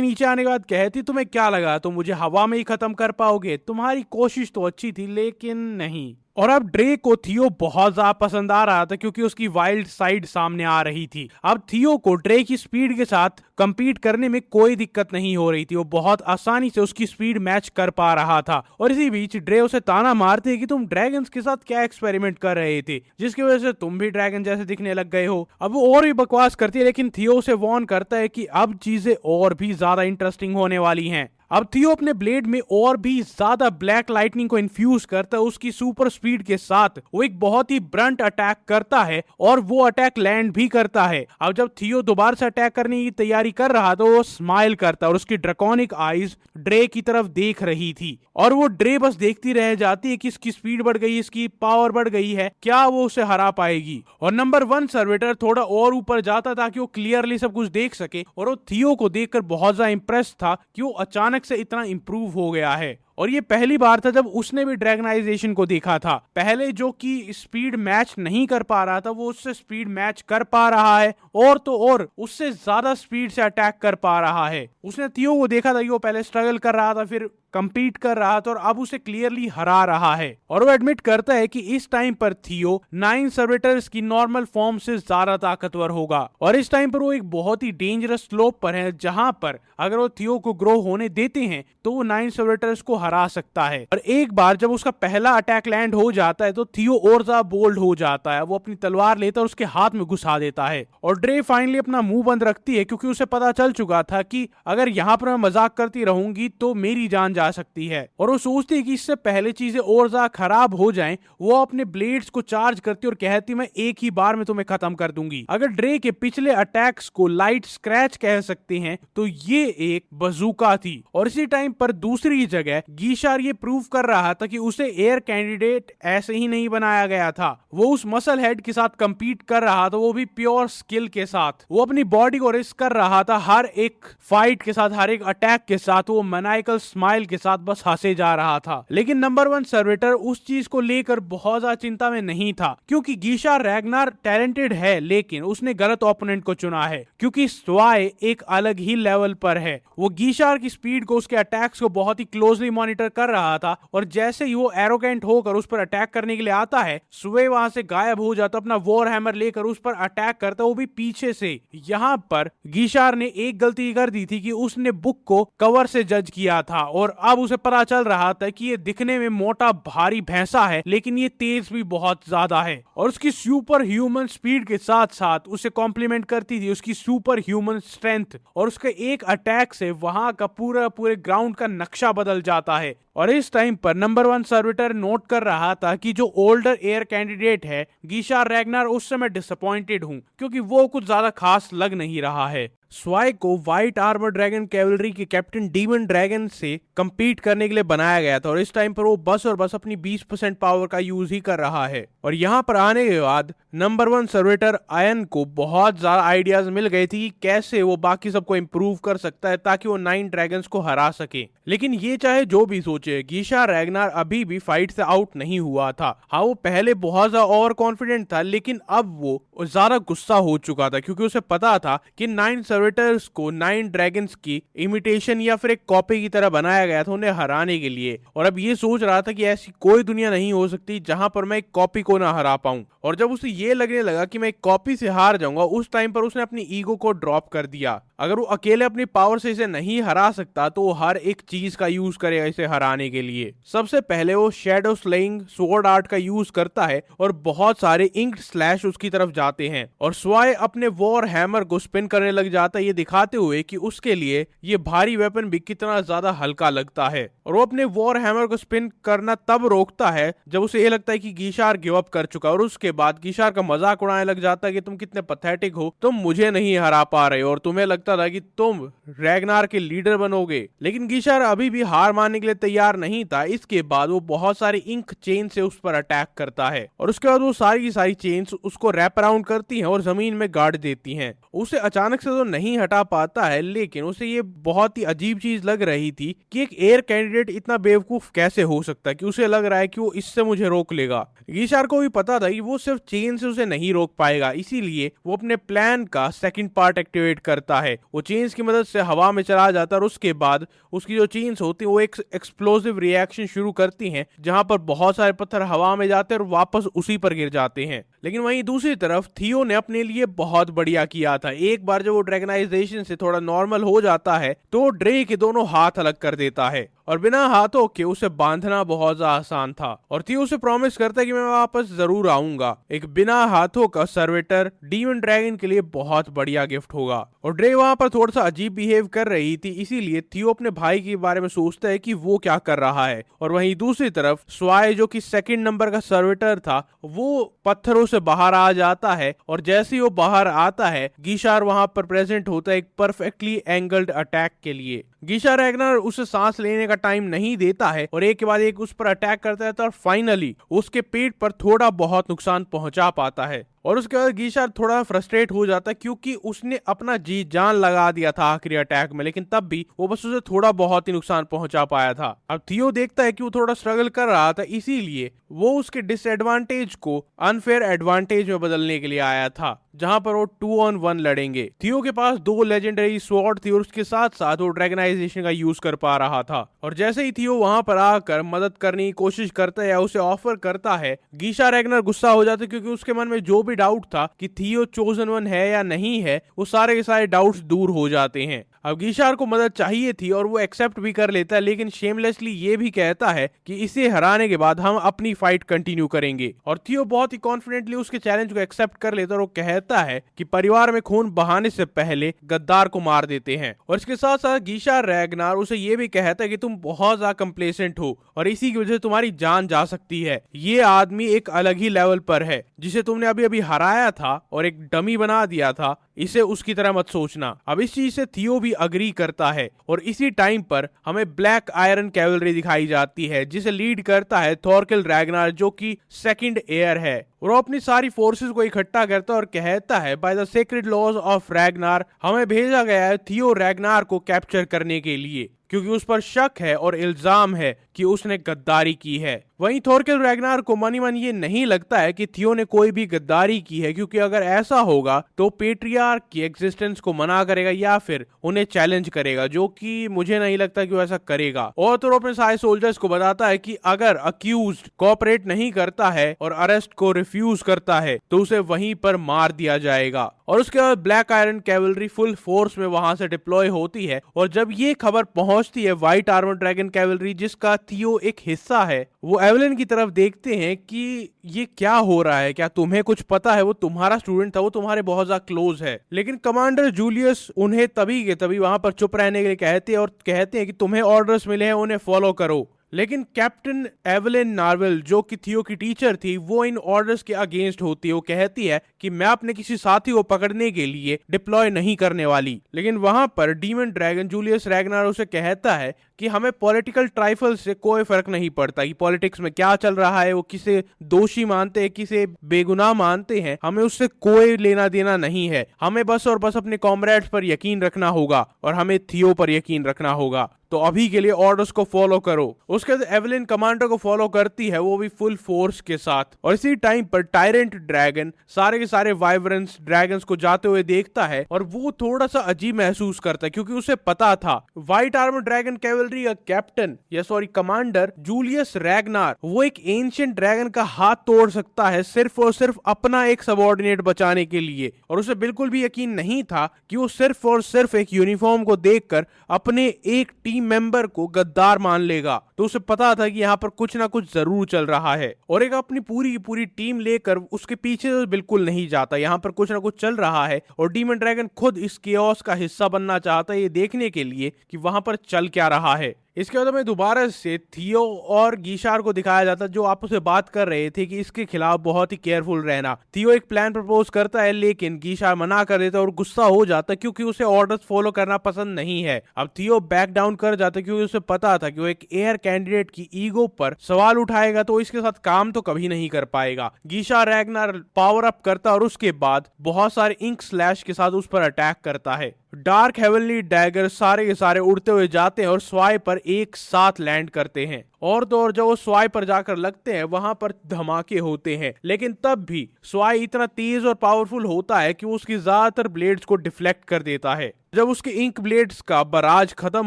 नीचे आने के बाद कहती तुम्हें क्या लगा तुम मुझे हवा में ही खत्म कर पाओगे, तुम्हारी कोशिश तो अच्छी थी लेकिन नहीं। और अब ड्रे को थियो बहुत ज्यादा पसंद आ रहा था क्योंकि उसकी वाइल्ड साइड सामने आ रही थी। अब थियो को ड्रे की स्पीड के साथ कंपीट करने में कोई दिक्कत नहीं हो रही थी, वो बहुत आसानी से उसकी स्पीड मैच कर पा रहा था। और इसी बीच ड्रे उसे ताना मारते कि तुम ड्रैगन्स के साथ क्या एक्सपेरिमेंट कर रहे थे जिसकी वजह से तुम भी ड्रैगन जैसे दिखने लग गए हो। अब वो और भी बकवास करती है लेकिन थियो उसे वार्न करता है कि अब चीजें और भी ज्यादा इंटरेस्टिंग होने वाली हैं। अब थियो अपने ब्लेड में और भी ज्यादा ब्लैक लाइटनिंग को इन्फ्यूज करता है उसकी सुपर स्पीड के साथ। वो एक बहुत ही ब्रंट अटैक करता है और वो अटैक लैंड भी करता है। अब जब थियो दोबारा से अटैक करने की तैयारी कर रहा तो वो स्माइल करता है और उसकी ड्रैकोनिक आईज ड्रे की तरफ देख रही थी और वो ड्रे बस देखती रह जाती है कि इसकी स्पीड बढ़ गई, इसकी पावर बढ़ गई है, क्या वो उसे हरा पाएगी। और नंबर 1 सर्वेटर थोड़ा और ऊपर जाता ताकि वो क्लियरली सब कुछ देख सके और वो थियो को देखकर बहुत ज्यादा इंप्रेस था कि वो अचानक से इतना इंप्रूव हो गया है। और ये पहली बार था जब उसने भी ड्रैगनाइजेशन को देखा था। पहले जो कि स्पीड मैच नहीं कर पा रहा था वो उससे स्पीड मैच कर पा रहा है और तो और उससे ज्यादा स्पीड से अटैक कर पा रहा है। उसने थियो को देखा था कि वो पहले स्ट्रगल कर रहा था, फिर कंपीट कर रहा था और अब उसे क्लियरली हरा रहा है। और वो एडमिट करता है कि इस टाइम पर थियो 9 सर्वेटर्स की नॉर्मल फॉर्म से ज्यादा ताकतवर होगा और इस टाइम पर वो एक बहुत ही डेंजरस स्लोप पर है जहां पर अगर वो थियो को ग्रो होने देते हैं तो वो 9 सर्वेटर्स को हरा सकता है। और एक बार जब उसका पहला अटैक लैंड हो जाता है तो थियो और ज्यादा बोल्ड हो जाता है, वो अपनी तलवार लेता है और उसके हाथ में घुसा देता है। और ड्रे फाइनली अपना मुंह बंद रखती है क्योंकि उसे पता चल चुका था कि अगर यहाँ पर मैं मजाक करती रहूंगी तो मेरी जान जा सकती है। और वो सोचती है कि इससे पहले चीजें और ज्यादा खराब हो जाएं, वो अपने ब्लेड्स को चार्ज करती और कहती मैं एक ही बार में तुम्हें खत्म कर दूंगी। अगर ड्रे के पिछले अटैक्स को लाइट स्क्रैच कह सकते हैं तो ये एक बजूका थी। और इसी टाइम पर दूसरी जगह गीशार ये प्रूव कर रहा था कि उसे एयर कैंडिडेट ऐसे ही नहीं बनाया गया था, वो उस मसल हेड के साथ कंपीट कर रहा था, वो भी प्योर स्किल के साथ। वो अपनी बॉडी को रिस्क कर रहा था हर एक फाइट के साथ, हर एक अटैक के साथ वो मैनाइकल स्माइल के साथ बस हंसे जा रहा था। लेकिन नंबर 1 सर्वेटर उस चीज को लेकर बहुत ज्यादा चिंता में नहीं था क्योंकि गीशार रैग्नार टैलेंटेड है लेकिन उसने गलत ओपोनेंट को चुना है क्योंकि स्वाय एक अलग ही लेवल पर है। वो गीशार की स्पीड को, उसके अटैक्स को बहुत ही क्लोजली मॉनिटर कर रहा था और जैसे ही वो एरोगेंट होकर उस पर अटैक करने के लिए आता है स्वे वहां से गायब हो जाता, अपना वॉर हैमर लेकर उस पर अटैक करता, वो भी पीछे से। यहाँ पर गीशार ने एक गलती कर दी थी कि उसने बुक को कवर से जज किया था और अब उसे पता चल रहा था कि ये दिखने में मोटा भारी भैंसा है लेकिन ये तेज भी बहुत ज्यादा है। और उसकी सुपर ह्यूमन स्पीड के साथ साथ उसे कॉम्प्लीमेंट करती थी उसकी सुपर ह्यूमन स्ट्रेंथ और उसके एक अटैक से वहां का पूरे ग्राउंड का नक्शा बदल जाता है। और इस टाइम पर नंबर 1 सर्वेटर नोट कर रहा था कि जो ओल्डर एयर कैंडिडेट है गीशार रैग्नार, उससे मैं डिसअपॉइंटेड हूं क्योंकि वो कुछ ज्यादा खास लग नहीं रहा है। स्वाय को व्हाइट आर्मर ड्रैगन कैवलरी के कैप्टन डीमन ड्रैगन से कंपीट करने के लिए बनाया गया था और इस टाइम पर वो बस और बस अपनी 20% पावर का यूज ही कर रहा है। और यहाँ पर आने के बाद नंबर 1 सर्वेटर आयन को बहुत ज्यादा आइडियाज मिल गए थे कि कैसे वो बाकी सबको इंप्रूव कर सकता है ताकि वो 9 ड्रैगन्स को हरा सके। लेकिन ये चाहे जो भी सोचे, गीशार रैग्नार अभी भी फाइट से आउट नहीं हुआ था। हाँ, वो पहले बहुत ज्यादा ओवर कॉन्फिडेंट था लेकिन अब वो ज्यादा गुस्सा हो चुका था क्योंकि उसे पता था कि 9 सर्वेटर्स को 9 ड्रैगन्स की इमिटेशन या फिर एक कॉपी की तरह बनाया गया था उन्हें हराने के लिए। और अब ये सोच रहा था कि ऐसी कोई दुनिया नहीं हो सकती जहां पर मैं एक कॉपी को ना हरा पाऊं। और जब उसे ये लगने लगा कि मैं एक कॉपी से हार जाऊंगा उस टाइम पर उसने अपनी ईगो को ड्रॉप कर दिया। अगर वो अकेले अपनी पावर से इसे नहीं हरा सकता तो वो हर एक चीज का यूज करेगा इसे हराने पाने के लिए। सबसे पहले वो शैडो स्लेइंग स्वॉर्ड आर्ट का यूज करता है और बहुत सारे इंक्ड स्लैश उसकी तरफ जाते हैं और स्वाय अपने वॉर हैमर को स्पिन करने लग जाता है, ये दिखाते हुए कि उसके लिए ये भारी वेपन भी कितना ज्यादा हल्का लगता है। और वो अपने वॉर हैमर को स्पिन करना तब रोकता है जब उसे ये लगता है कि गीशार गिव अप कर चुका है और उसके बाद गीशार का मजाक उड़ाने लग जाता है कि तुम कितने पैथेटिक हो, तुम मुझे नहीं हरा पा रहे हो और तुम्हें लगता था कि तुम रैग्नार के लीडर बनोगे। लेकिन गीशार अभी भी हार मानने के लिए तैयार नहीं था। इसके बाद वो बहुत सारी इंक चेन से उस पर अटैक करता है और उसके बाद वो सारी की सारी चेन्स उसको रैप अराउंड करती हैं और जमीन में गाड़ देती हैं। उसे अचानक से तो नहीं हटा पाता है, लेकिन उसे ये बहुत ही अजीब चीज लग रही थी कि एक एयर कैंडिडेट इतना बेवकूफ कैसे हो सकता है कि उसे लग रहा है कि वो इससे मुझे रोक लेगा। गीशार को भी पता था कि वो सिर्फ चेन से उसे नहीं रोक पाएगा, इसीलिए वो अपने प्लान का सेकंड पार्ट एक्टिवेट करता है। वो चेन्स की मदद से हवा में चला जाता है और उसके बाद उसकी जो चेन्स होती है वो एक एक्सप्लोसिव रिएक्शन शुरू करती हैं, जहां पर बहुत सारे पत्थर हवा में जाते हैं और वापस उसी पर गिर जाते हैं। लेकिन वहीं दूसरी तरफ थियो ने अपने लिए बहुत बढ़िया किया था। एक बार जब वो ड्रैगनाइजेशन से थोड़ा नॉर्मल हो जाता है तो ड्रे के दोनों हाथ अलग कर देता है और बिना हाथों के उसे बांधना बहुत आसान था। और थियो उसे प्रॉमिस करता है कि मैं वापस जरूर आऊंगा। एक बिना हाथों का सर्वेटर डीमन ड्रैगन के लिए बहुत बढ़िया गिफ्ट होगा। और ड्रे वहां पर थोड़ा सा अजीब बिहेव कर रही थी, इसीलिए थियो अपने भाई के बारे में सोचता है कि वो क्या कर रहा है। और वहीं दूसरी तरफ स्वाय जो कि सेकंड नंबर का सर्वेटर था वो पत्थरों से बाहर आ जाता है और जैसे ही वो बाहर आता है गीशार वहां पर प्रेजेंट होता है एक परफेक्टली एंगल्ड अटैक के लिए। गीशार रैग्नार उसे सांस लेने का टाइम नहीं देता है और एक के बाद एक उस पर अटैक करता है और फाइनली उसके पेट पर थोड़ा बहुत नुकसान पहुंचा पाता है। और उसके बाद गीशार थोड़ा फ्रस्ट्रेट हो जाता है क्योंकि उसने अपना जी जान लगा दिया था आखिरी अटैक में, लेकिन तब भी वो बस उसे थोड़ा बहुत ही नुकसान पहुंचा पाया था। अब थियो देखता है कि वो थोड़ा स्ट्रगल कर रहा था, इसीलिए वो उसके डिसएडवांटेज को अनफेयर एडवांटेज में बदलने के लिए आया था, जहां पर वो 2 on 1 लड़ेंगे। थियो के पास 2 लेजेंडरी स्वॉर्ड थी और उसके साथ साथ वो ड्रैगनाइजेशन का यूज कर पा रहा था। और जैसे ही थियो वहां पर आकर मदद करने की कोशिश करता है या उसे ऑफर करता है, गीशार रैग्नार गुस्सा हो जाता है क्योंकि उसके मन में जो भी डाउट था कि थियो चोजन वन है या नहीं है, वो सारे के सारे डाउट्स दूर हो जाते हैं। अब गीशार को मदद चाहिए थी और वो एक्सेप्ट भी कर लेता है, लेकिन शेमलेसली ये भी कहता है कि इसे हराने के बाद हम अपनी फाइट कंटिन्यू करेंगे। और थियो बहुत ही कॉन्फिडेंटली उसके चैलेंज को एक्सेप्ट कर लेता है और वो कहता है कि परिवार में खून बहाने से पहले गद्दार को मार देते हैं। और इसके साथ साथ गीशार रैग्नार उसे ये भी कहता है कि तुम बहुत ज्यादा कंप्लेसेंट हो और इसी की वजह से तुम्हारी जान जा सकती है। ये आदमी एक अलग ही लेवल पर है जिसे तुमने अभी अभी हराया था और एक डमी बना दिया था, इसे उसकी तरह मत सोचना। अब इस चीज से थियो भी अग्री करता है और इसी टाइम पर हमें ब्लैक आयरन कैवलरी दिखाई जाती है जिसे लीड करता है थॉरकिल रैग्नार जो कि सेकंड एयर है। और वो अपनी सारी फोर्सेस को इकट्ठा करता है और कहता है by the sacred laws of Ragnar हमें भेजा गया है थियो रैग्नार को कैप्चर करने के लिए, क्योंकि उस पर शक है और इल्जाम है कि उसने गद्दारी की है। वहीं थॉरकिल रैग्नार को मनी मन ये नहीं लगता है कि थियो ने कोई भी गद्दारी की है, क्योंकि अगर ऐसा होगा तो पेट्रियार्क की एग्जिस्टेंस को मना करेगा या फिर उन्हें चैलेंज करेगा, जो कि मुझे नहीं लगता कि वो ऐसा करेगा। और तो अपने सारे सोल्जर्स को बताता है कि अगर अक्यूज्ड कोऑपरेट नहीं करता है और अरेस्ट को रिफ्यूज करता है तो उसे वहीं पर मार दिया जाएगा। और उसके बाद black iron cavalry full force में वहां से डिप्लॉय होती है और जब ये खबर पहुंचती है व्हाइट आर्मर ड्रैगन कैवलरी जिसका थियो एक हिस्सा है, वो एवलिन की तरफ देखते हैं कि ये क्या हो रहा है, क्या तुम्हें कुछ पता है, वो तुम्हारा स्टूडेंट था, वो तुम्हारे बहुत ज्यादा क्लोज है। लेकिन कमांडर जूलियस उन्हें तभी के तभी वहां पर चुप रहने के लिए कहते हैं और कहते हैं कि तुम्हें ऑर्डर्स मिले हैं, उन्हें फॉलो करो। लेकिन कैप्टन एवलिन नार्वेल जो कि थियो की टीचर थी वो इन ऑर्डर्स के अगेंस्ट होती है। वो कहती है कि मैं अपने किसी साथी को पकड़ने के लिए डिप्लॉय नहीं करने वाली। लेकिन वहां पर डीमन ड्रैगन जूलियस रैग्नार उसे कहता है कि हमें पॉलिटिकल ट्राइफल से कोई फर्क नहीं पड़ता कि पॉलिटिक्स में क्या चल रहा है, वो किसे दोषी मानते हैं किसे बेगुनाह मानते हैं, हमें उससे कोई लेना देना नहीं है। हमें बस और बस अपने कॉमरेड्स पर यकीन रखना होगा और हमें थियो पर यकीन रखना होगा। तो अभी के लिए ऑर्डर्स को फॉलो करो। उसके बाद एवलिन कमांडर को फॉलो करती है, वो भी फुल फोर्स के साथ। और इसी टाइम पर टायरेंट ड्रैगन सारे के सारे वाइब्रेंस ड्रैगन्स को जाते हुए देखता है और वो थोड़ा सा अजीब महसूस करता है क्योंकि उसे पता था व्हाइट आर्मर ड्रैगन कैवलरी का कैप्टन या सॉरी कमांडर जूलियस रैग्नार वो एक एंशिएंट ड्रैगन का हाथ तोड़ सकता है सिर्फ और सिर्फ अपना एक सबऑर्डिनेट बचाने के लिए। और उसे बिल्कुल भी यकीन नहीं था कि वो सिर्फ और सिर्फ एक यूनिफॉर्म को देखकर अपने एक टीम मेंबर को गद्दार मान लेगा। तो उसे पता था कि यहाँ पर कुछ ना कुछ जरूर चल रहा है और एक अपनी पूरी की पूरी टीम लेकर उसके पीछे तो बिल्कुल नहीं जाता। यहाँ पर कुछ ना कुछ चल रहा है और डीमन ड्रैगन खुद इस केओस का हिस्सा बनना चाहता है, ये देखने के लिए कि वहां पर चल क्या रहा है। इसके बाद में दोबारा से थियो और गीशार को दिखाया जाता जो आपस में बात कर रहे थे कि इसके खिलाफ बहुत ही केयरफुल रहना। थियो एक प्लान प्रपोज करता है लेकिन गीशार मना कर देता और गुस्सा हो जाता क्योंकि उसे ऑर्डर्स फॉलो करना पसंद नहीं है। अब थियो बैक डाउन कर जाता क्योंकि उसे पता था कि वो एक एयर कैंडिडेट की ईगो पर सवाल उठाएगा तो इसके साथ काम तो कभी नहीं कर पाएगा। गीशार रैग्नार पावर अप करता और उसके बाद बहुत सारे इंक स्लैश के साथ उस पर अटैक करता है। डार्क हेवनली डैगर सारे के सारे उड़ते हुए जाते हैं और स्वाई पर एक साथ लैंड करते हैं और तो और जब वो स्वाई पर जाकर लगते हैं वहां पर धमाके होते हैं, लेकिन तब भी स्वाई इतना तेज और पावरफुल होता है कि वो उसकी ज्यादातर ब्लेड्स को डिफ्लेक्ट कर देता है। जब उसके इंक ब्लेड्स का बराज खत्म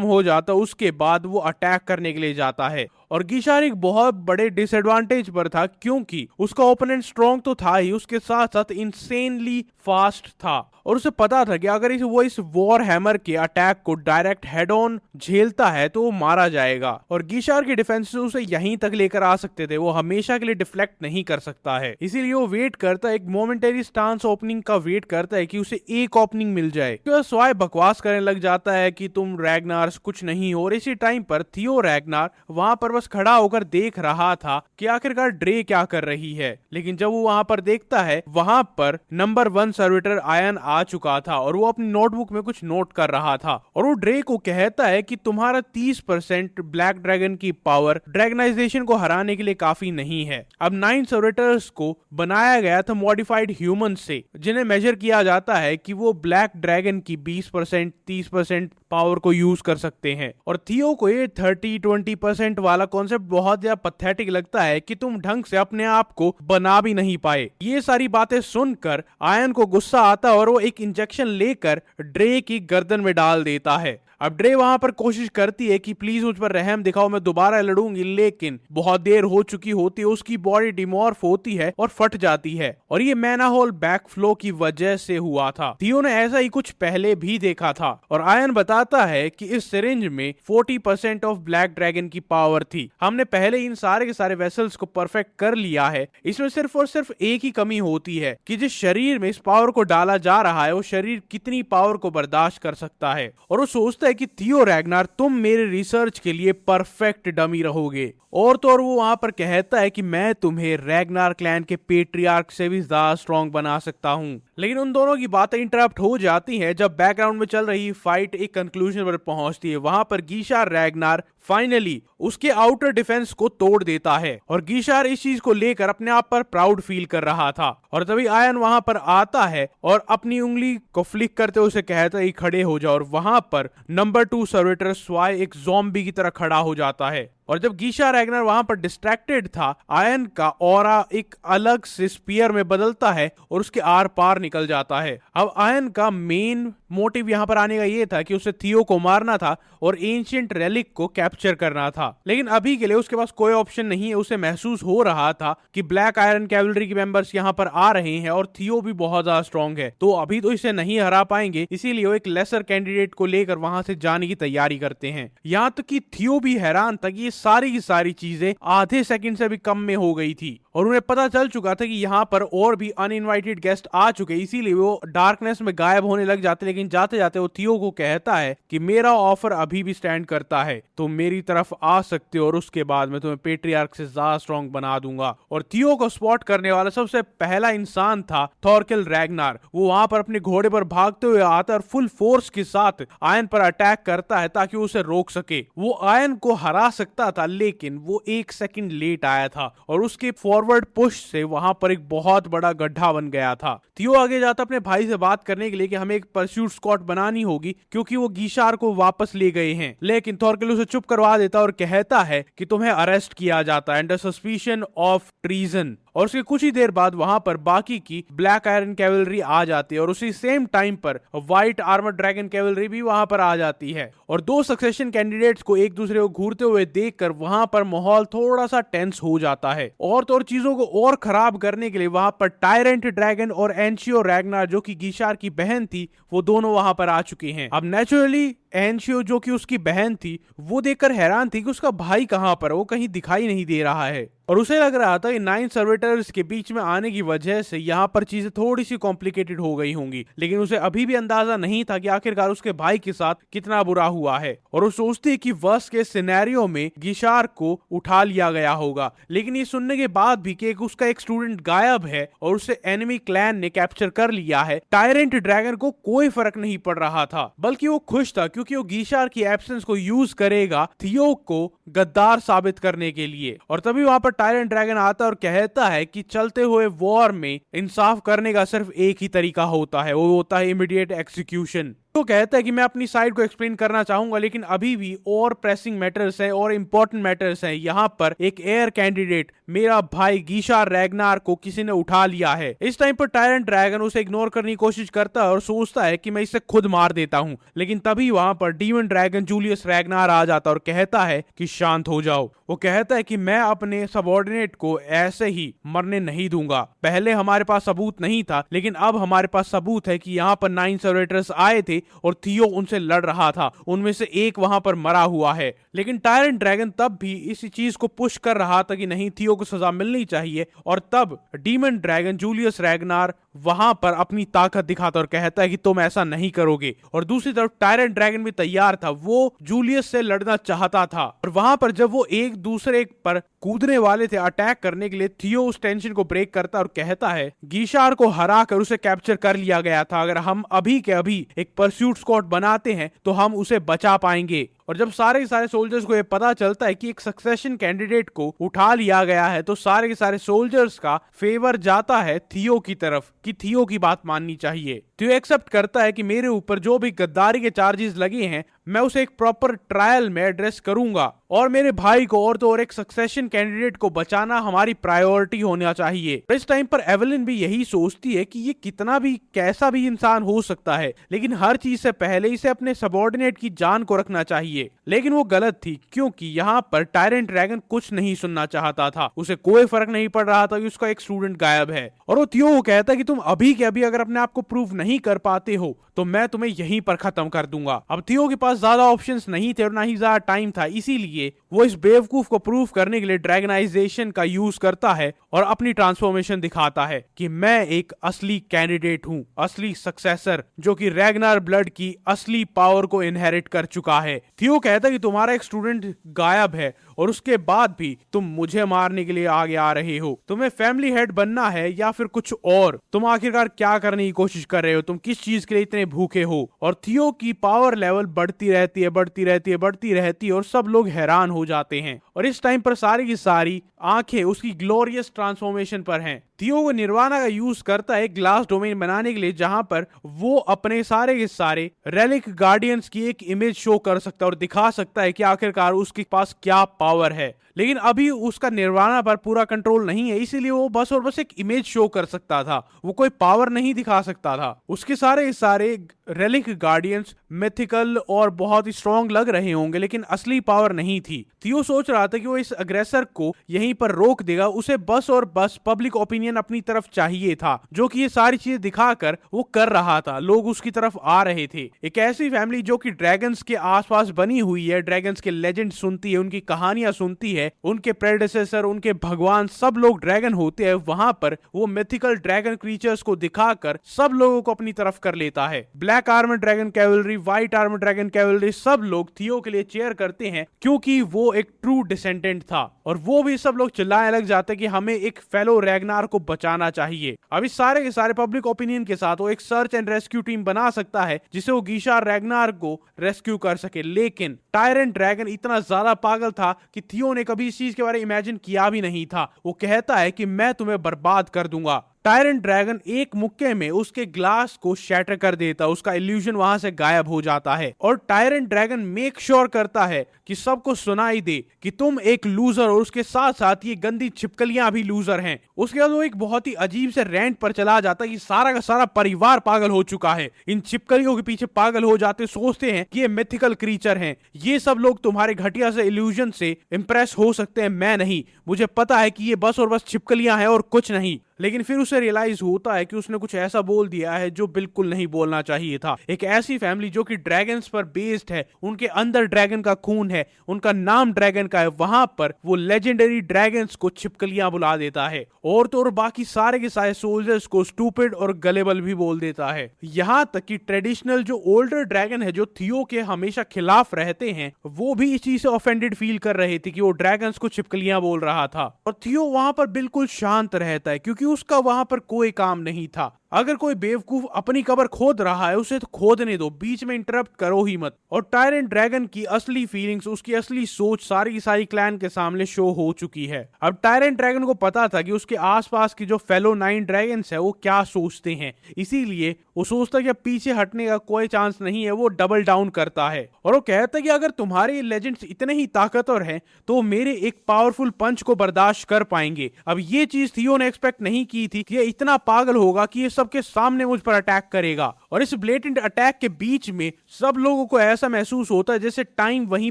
हो जाता उसके बाद वो अटैक करने के लिए जाता है और गीशार एक बहुत बड़े डिसएडवांटेज पर था क्योंकि उसका ओपोनेंट स्ट्रॉन्ग तो था ही, उसके साथ साथ इंसेनली फास्ट था और उसे पता था कि अगर वो इस वॉर हैमर के अटैक को डायरेक्ट हेड ऑन झेलता है तो वो मारा जाएगा और गीशार के डिफेंस उसे यहीं तक लेकर आ सकते थे, वो हमेशा के लिए डिफ्लेक्ट नहीं कर सकता है। इसीलिए वो वेट करता है, एक मोमेंटरी स्टांस ओपनिंग का वेट करता है कि उसे एक ओपनिंग मिल जाए। तो स्वाई बकवास करने लग जाता है कि तुम रैग्नार कुछ नहीं हो और इसी टाइम पर थियो रैग्नार वहां पर बस खड़ा होकर देख रहा था कि आखिरकार ड्रे क्या कर रही है। लेकिन जब वो वहां पर देखता है वहां पर नंबर 1 सर्विटर आयन आ चुका था और वो अपनी नोटबुक में कुछ नोट कर रहा था और वो ड्रे को कहता है कि तुम्हारा 30% ब्लैक ड्रैगन की पावर ड्रैगनाइजेशन को हराने के लिए काफी नहीं है। अब 9 सर्विटर्स को बनाया गया था मॉडिफाइड ह्यूमन से, जिन्हें मेजर किया जाता है कि वो ब्लैक ड्रैगन की 20% 30% पावर को यूज कर सकते हैं। और थियो को ये 30-20% वाला कॉन्सेप्ट बहुत ज्यादा पैथेटिक लगता है कि तुम ढंग से अपने आप को बना भी नहीं पाए। ये सारी बातें सुनकर आयन को गुस्सा आता और वो एक इंजेक्शन लेकर ड्रे की गर्दन में डाल देता है। अब ड्रे वहां पर कोशिश करती है कि प्लीज मुझ पर रहम दिखाओ, मैं दोबारा लड़ूंगी, लेकिन बहुत देर हो चुकी होती है, उसकी बॉडी डिमॉर्फ होती है और फट जाती है और ये मैनाहोल बैकफ्लो की वजह से हुआ था। थियो ने ऐसा ही कुछ पहले भी देखा था और आयन बताता है कि इस सिरिंज में 40% ऑफ ब्लैक ड्रैगन की पावर थी। हमने पहले इन सारे के सारे वेसल्स को परफेक्ट कर लिया है, इसमें सिर्फ और सिर्फ एक ही कमी होती है कि जिस शरीर में इस पावर को डाला जा रहा है वो शरीर कितनी पावर को बर्दाश्त कर सकता है। और वो सोचता है कि थियो रैग्नार तुम मेरे रिसर्च के लिए परफेक्ट डमी रहोगे। और तो और वो वहां पर कहता है कि मैं तुम्हें रैग्नार क्लैन के पेट्रियार्क से भी ज्यादा स्ट्रॉन्ग बना सकता हूं। लेकिन उन दोनों की बातें इंटरप्ट हो जाती हैं जब बैकग्राउंड में चल रही फाइट एक कंक्लूजन पर पहुंचती है। वहां पर गीशार रैग्नार फाइनली उसके आउटर डिफेंस को तोड़ देता है और गीशार इस चीज को लेकर अपने आप पर प्राउड फील कर रहा था। और तभी आयन वहां पर आता है और अपनी उंगली को फ्लिक करते उसे कहता है खड़े हो जाओ और वहां पर नंबर 2 सर्विटर स्वाई एक ज़ॉम्बी की तरह खड़ा हो जाता है। और जब गीशार रैग्नार वहां पर डिस्ट्रैक्टेड था, आयन का ऑरा एक अलग से स्पीयर में बदलता है और उसके आर पार निकल जाता है। अब आयन का मेन मोटिव यहाँ पर आने का ये था कि उसे थियो को मारना था और एंशिएंट रेलिक को कैप्चर करना था, लेकिन अभी के लिए उसके पास कोई ऑप्शन नहीं है। उसे महसूस हो रहा था कि ब्लैक आयरन कैवलरी के मेंबर्स यहाँ पर आ रहे हैं और थियो भी बहुत ज्यादा स्ट्रॉन्ग है, तो अभी तो इसे नहीं हरा पाएंगे, इसीलिए वो एक लेसर कैंडिडेट को लेकर वहां से जाने की तैयारी करते हैं। यहाँ तक कि थियो भी हैरान था कि ये सारी की सारी चीजें आधे सेकंड से भी कम में हो गई थी और उन्हें पता चल चुका था कि यहाँ पर और भी अनइनवाइटेड गेस्ट आ चुके, इसीलिए वो डार्कनेस में गायब होने लग जाते। लेकिन जाते जाते वो थियो को कहता है कि मेरा ऑफर अभी भी स्टैंड करता है, तुम मेरी तरफ आ सकते हो और उसके बाद मैं तुम्हें पेट्रियार्क से ज्यादा स्ट्रॉन्ग बना दूंगा। और थियो को स्पॉट करने वाला सबसे पहला इंसान था थॉरकिल रैग्नार। वो वहां पर अपने घोड़े पर भागते हुए आता है और फुल फोर्स के साथ आयन पर अटैक करता है ताकि उसे रोक सके। वो आयन को हरा सकता था लेकिन वो 1 सेकंड लेट आया था और उसके फॉरवर्ड पुश से वहां पर एक बहुत बड़ा गड्ढा बन गया था। थियो आगे जाता अपने भाई से बात करने के लिए कि हमें एक परस्यूट स्क्वाड बनानी होगी क्योंकि वो गीशार को वापस ले गए हैं, लेकिन थॉरकिल उसे चुप करवा देता और कहता है कि तुम्हें अरेस्ट किया जाता है अंडर सस्पिशन ऑफ ट्रीजन। और उसके कुछ ही देर बाद वहां पर बाकी की ब्लैक आयरन कैवलरी आ जाती है और उसी सेम टाइम पर व्हाइट आर्मर ड्रैगन कैवलरी भी वहां पर आ जाती है और 2 सक्सेशन कैंडिडेट्स को एक दूसरे को घूरते हुए देखकर वहां पर माहौल थोड़ा सा टेंस हो जाता है। और तो और चीजों को और खराब करने के लिए वहां पर टायरेंट ड्रैगन और एंशियो रैग्नार जो कि गीशार की बहन थी वो दोनों वहां पर आ चुके हैं। अब नेचुरली एनशियो जो कि उसकी बहन थी वो देखकर हैरान थी कि उसका भाई कहाँ पर है, वो कहीं दिखाई नहीं दे रहा है। और उसे लग रहा था कि 9 सर्विटर्स के बीच में आने की वजह से यहाँ पर चीजें थोड़ी सी कॉम्प्लिकेटेड हो गई होंगी, लेकिन उसे अभी भी अंदाजा नहीं था कि आखिरकार उसके भाई के साथ कितना बुरा हुआ है। और वो सोचती है कि वर्स्ट के सिनेरियो में गिशार को उठा लिया गया होगा, लेकिन ये सुनने के बाद भी कि उसका एक स्टूडेंट गायब है और उसे एनिमी क्लैन ने कैप्चर कर लिया है, टायरेंट ड्रैगन को कोई फर्क नहीं पड़ रहा था, बल्कि वो खुश था क्योंकि वो गिशार की एब्सेंस को यूज करेगा थियो को गद्दार साबित करने के लिए। और तभी वहां पर टायरेंट ड्रैगन आता है और कहता है कि चलते हुए वॉर में इंसाफ करने का सिर्फ एक ही तरीका होता है, वो होता है इमीडिएट एक्सिक्यूशन। तो कहता है कि मैं अपनी साइड को एक्सप्लेन करना चाहूंगा, लेकिन अभी भी और प्रेसिंग मैटर्स है और इंपॉर्टेंट मैटर्स हैं। यहाँ पर एक एयर कैंडिडेट मेरा भाई गिशार रैग्नार को किसी ने उठा लिया है। इस टाइम पर टायरेंट ड्रैगन उसे इग्नोर करने की कोशिश करता है और सोचता है कि मैं इसे खुद मार देता हूँ, लेकिन तभी वहां पर डीमन ड्रैगन जूलियस रैग्नार आ जाता है और कहता है कि शांत हो जाओ। वो कहता है कि मैं अपने सबऑर्डिनेट को ऐसे ही मरने नहीं दूंगा। पहले हमारे पास सबूत नहीं था, लेकिन अब हमारे पास सबूत है कि यहाँ पर 9 सर्वेटर्स आए थे और थियो उनसे लड़ रहा था, उनमें से एक वहां पर मरा हुआ है। लेकिन टायरेंट ड्रैगन तब भी इसी चीज को पुश कर रहा था कि नहीं, थियो को सजा मिलनी चाहिए। और तब डीमन ड्रैगन जूलियस रैग्नार वहां पर अपनी ताकत दिखाता और कहता है कि तुम ऐसा नहीं करोगे। और दूसरी तरफ टायरेंट ड्रैगन भी तैयार था, वो जूलियस से लड़ना चाहता था। और वहां पर जब वो एक दूसरे पर कूदने वाले थे अटैक करने के लिए, थियो उस टेंशन को ब्रेक करता और कहता है गिशार को हरा कर उसे कैप्चर कर लिया गया था, अगर हम अभी के अभी एक परस्यूट स्क्वाड बनाते हैं तो हम उसे बचा पाएंगे। और जब सारे के सारे सोल्जर्स को ये पता चलता है कि एक सक्सेशन कैंडिडेट को उठा लिया गया है, तो सारे के सारे सोल्जर्स का फेवर जाता है थियो की तरफ कि थियो की बात माननी चाहिए। थियो एक्सेप्ट करता है कि मेरे ऊपर जो भी गद्दारी के चार्जेस लगे हैं मैं उसे एक प्रॉपर ट्रायल में एड्रेस करूंगा, और मेरे भाई को और तो और एक सक्सेशन कैंडिडेट को बचाना हमारी प्रायोरिटी होना चाहिए। इस टाइम पर एवेलिन भी यही सोचती है कि ये कितना भी कैसा भी इंसान हो सकता है, लेकिन हर चीज से पहले इसे अपने सबऑर्डिनेट की जान को रखना चाहिए। लेकिन वो गलत थी, क्योंकि यहाँ पर टायरेंट ड्रैगन कुछ नहीं सुनना चाहता था, उसे कोई फर्क नहीं पड़ रहा था कि उसका एक स्टूडेंट गायब है। और वो थियो को कहता है कि तुम अभी के अभी अगर अपने आप को प्रूव नहीं कर पाते हो तो मैं तुम्हें यहीं पर खत्म कर दूंगा। अब थियो के पास ज्यादा ऑप्शंस नहीं थे और ना ही ज्यादा टाइम था, इसीलिए वो इस बेवकूफ को प्रूव करने के लिए ड्रैगनाइजेशन का यूज करता है और अपनी ट्रांसफॉर्मेशन दिखाता है कि मैं एक असली कैंडिडेट हूँ, असली सक्सेसर, जो कि रैग्नार ब्लड की असली पावर को इनहेरिट कर चुका है। थियो कहता है कि तुम्हारा एक स्टूडेंट गायब है और उसके बाद भी तुम मुझे मारने के लिए आगे आ रहे हो। तुम्हें फैमिली हेड बनना है या फिर कुछ और? तुम आखिरकार क्या करने की कोशिश कर रहे हो? तुम किस चीज के लिए इतने भूखे हो? और थियो की पावर लेवल बढ़ती रहती है, बढ़ती रहती है, बढ़ती रहती है और सब लोग हैरान हो जाते हैं। और इस टाइम पर सारी की सारी आंखें उसकी ग्लोरियस ट्रांसफॉर्मेशन पर हैं। थियो वो निर्वाणा का यूज करता है ग्लास डोमेन बनाने के लिए, जहां पर वो अपने सारे के सारे रेलिक गार्डियंस की एक इमेज शो कर सकता है और दिखा सकता है कि आखिरकार उसके पास क्या पावर है। लेकिन अभी उसका निर्वाणा पर पूरा कंट्रोल नहीं है, इसीलिए वो बस और बस एक इमेज शो कर सकता था, वो कोई पावर नहीं दिखा सकता था। उसके सारे रेलिक गार्डियंस मिथिकल और बहुत ही स्ट्रॉन्ग लग रहे होंगे, लेकिन असली पावर नहीं थी। थियो सोच रहा था कि वो इस अग्रेसर को यहीं पर रोक देगा, उसे बस और बस पब्लिक ओपिनियन अपनी तरफ चाहिए था, जो कि ये सारी चीजें दिखाकर वो कर रहा था। लोग उसकी तरफ आ रहे थे। एक ऐसी फैमिली जो कि ड्रैगन्स के आसपास बनी हुई है, ड्रैगन्स के लेजेंड सुनती है, उनकी कहानियां सुनती है, उनके प्रेडेसेसर, उनके भगवान सब लोग ड्रैगन होते हैं। वहां पर वो मिथिकल ड्रैगन क्रीचर्स को दिखाकर सब लोगों को अपनी तरफ कर लेता है। Black armour dragon cavalry, white armour dragon cavalry, सब लोग थियो के लिए चेयर करते हैं क्योंकि वो एक ट्रू डिसेंडेंट था। और वो भी सब लोग चिल्लाने लग जाते कि हमें एक फेलो रैग्नार को बचाना चाहिए। अब इस सारे के सारे पब्लिक ओपिनियन के साथ वो एक सर्च एंड रेस्क्यू टीम बना सकता है जिसे वो गिशार रैग्नार को रेस्क्यू कर सके। लेकिन टायरेंट ड्रैगन इतना ज्यादा पागल था कि थियो ने कभी इस चीज के बारे में इमेजिन किया भी नहीं था। वो कहता है कि मैं तुम्हें बर्बाद कर दूंगा। टायरेंट ड्रैगन एक मुक्के में उसके ग्लास को शैटर कर देता, उसका इल्यूजन वहां से गायब हो जाता है। और टायरेंट ड्रैगन मेक श्योर करता है कि सबको सुनाई दे कि तुम एक लूजर, और उसके साथ साथ ये गंदी छिपकलियां भी लूजर हैं। उसके बाद वो एक बहुत ही अजीब से रेंट पर चला जाता है कि सारा का सारा परिवार पागल हो चुका है, इन छिपकलियों के पीछे पागल हो जाते, सोचते हैं कि ये मिथिकल क्रीचर हैं, ये सब लोग तुम्हारे घटिया से इल्यूजन से इंप्रेस हो सकते हैं, मैं नहीं, मुझे पता है कि ये बस और बस छिपकलियां हैं और कुछ नहीं। लेकिन फिर उसे रियलाइज होता है कि उसने कुछ ऐसा बोल दिया है जो बिल्कुल नहीं बोलना चाहिए था। एक ऐसी फैमिली जो कि ड्रैगन्स पर बेस्ड है, उनके अंदर ड्रैगन का खून है, उनका नाम ड्रैगन का है, वहां पर वो लेजेंडरी ड्रैगन्स को छिपकलियां बुला देता है और तो और बाकी सारे के सारे सोल्जर्स को स्टूपिड और गलेबल भी बोल देता है। यहां तक कि ट्रेडिशनल जो ओल्डर ड्रैगन है जो थियो के हमेशा खिलाफ रहते हैं, वो भी इस चीज से ऑफेंडेड फील कर रहे थे कि वो ड्रैगन्स को छिपकलियां बोल रहा था। और थियो वहां पर बिल्कुल शांत रहता है क्योंकि उसका वहां पर कोई काम नहीं था। अगर कोई बेवकूफ अपनी कब्र खोद रहा है उसे तो खोदने दो, बीच में इंटरप्ट करो ही मत। और टायरेंट ड्रैगन की असली फीलिंग्स, उसकी असली सोच सारी की सारी क्लैन के सामने शो हो चुकी है। अब टायरेंट ड्रैगन को पता था कि उसके आसपास की जो फेलो 9 ड्रैगन्स है वो क्या सोचते हैं, इसीलिए वो सोचता कि अब पीछे हटने का कोई चांस नहीं है। वो डबल डाउन करता है और वो कहता है कि अगर तुम्हारे लेजेंड्स इतने ही ताकतवर हैं तो मेरे एक पावरफुल पंच को बर्दाश्त कर पाएंगे। अब ये चीज थियो ने एक्सपेक्ट नहीं की थी कि ये इतना पागल होगा कि ये सबके सामने मुझ पर अटैक करेगा। और इस ब्लेटेंट अटैक के बीच में सब लोगों को ऐसा महसूस होता है जैसे टाइम वहीं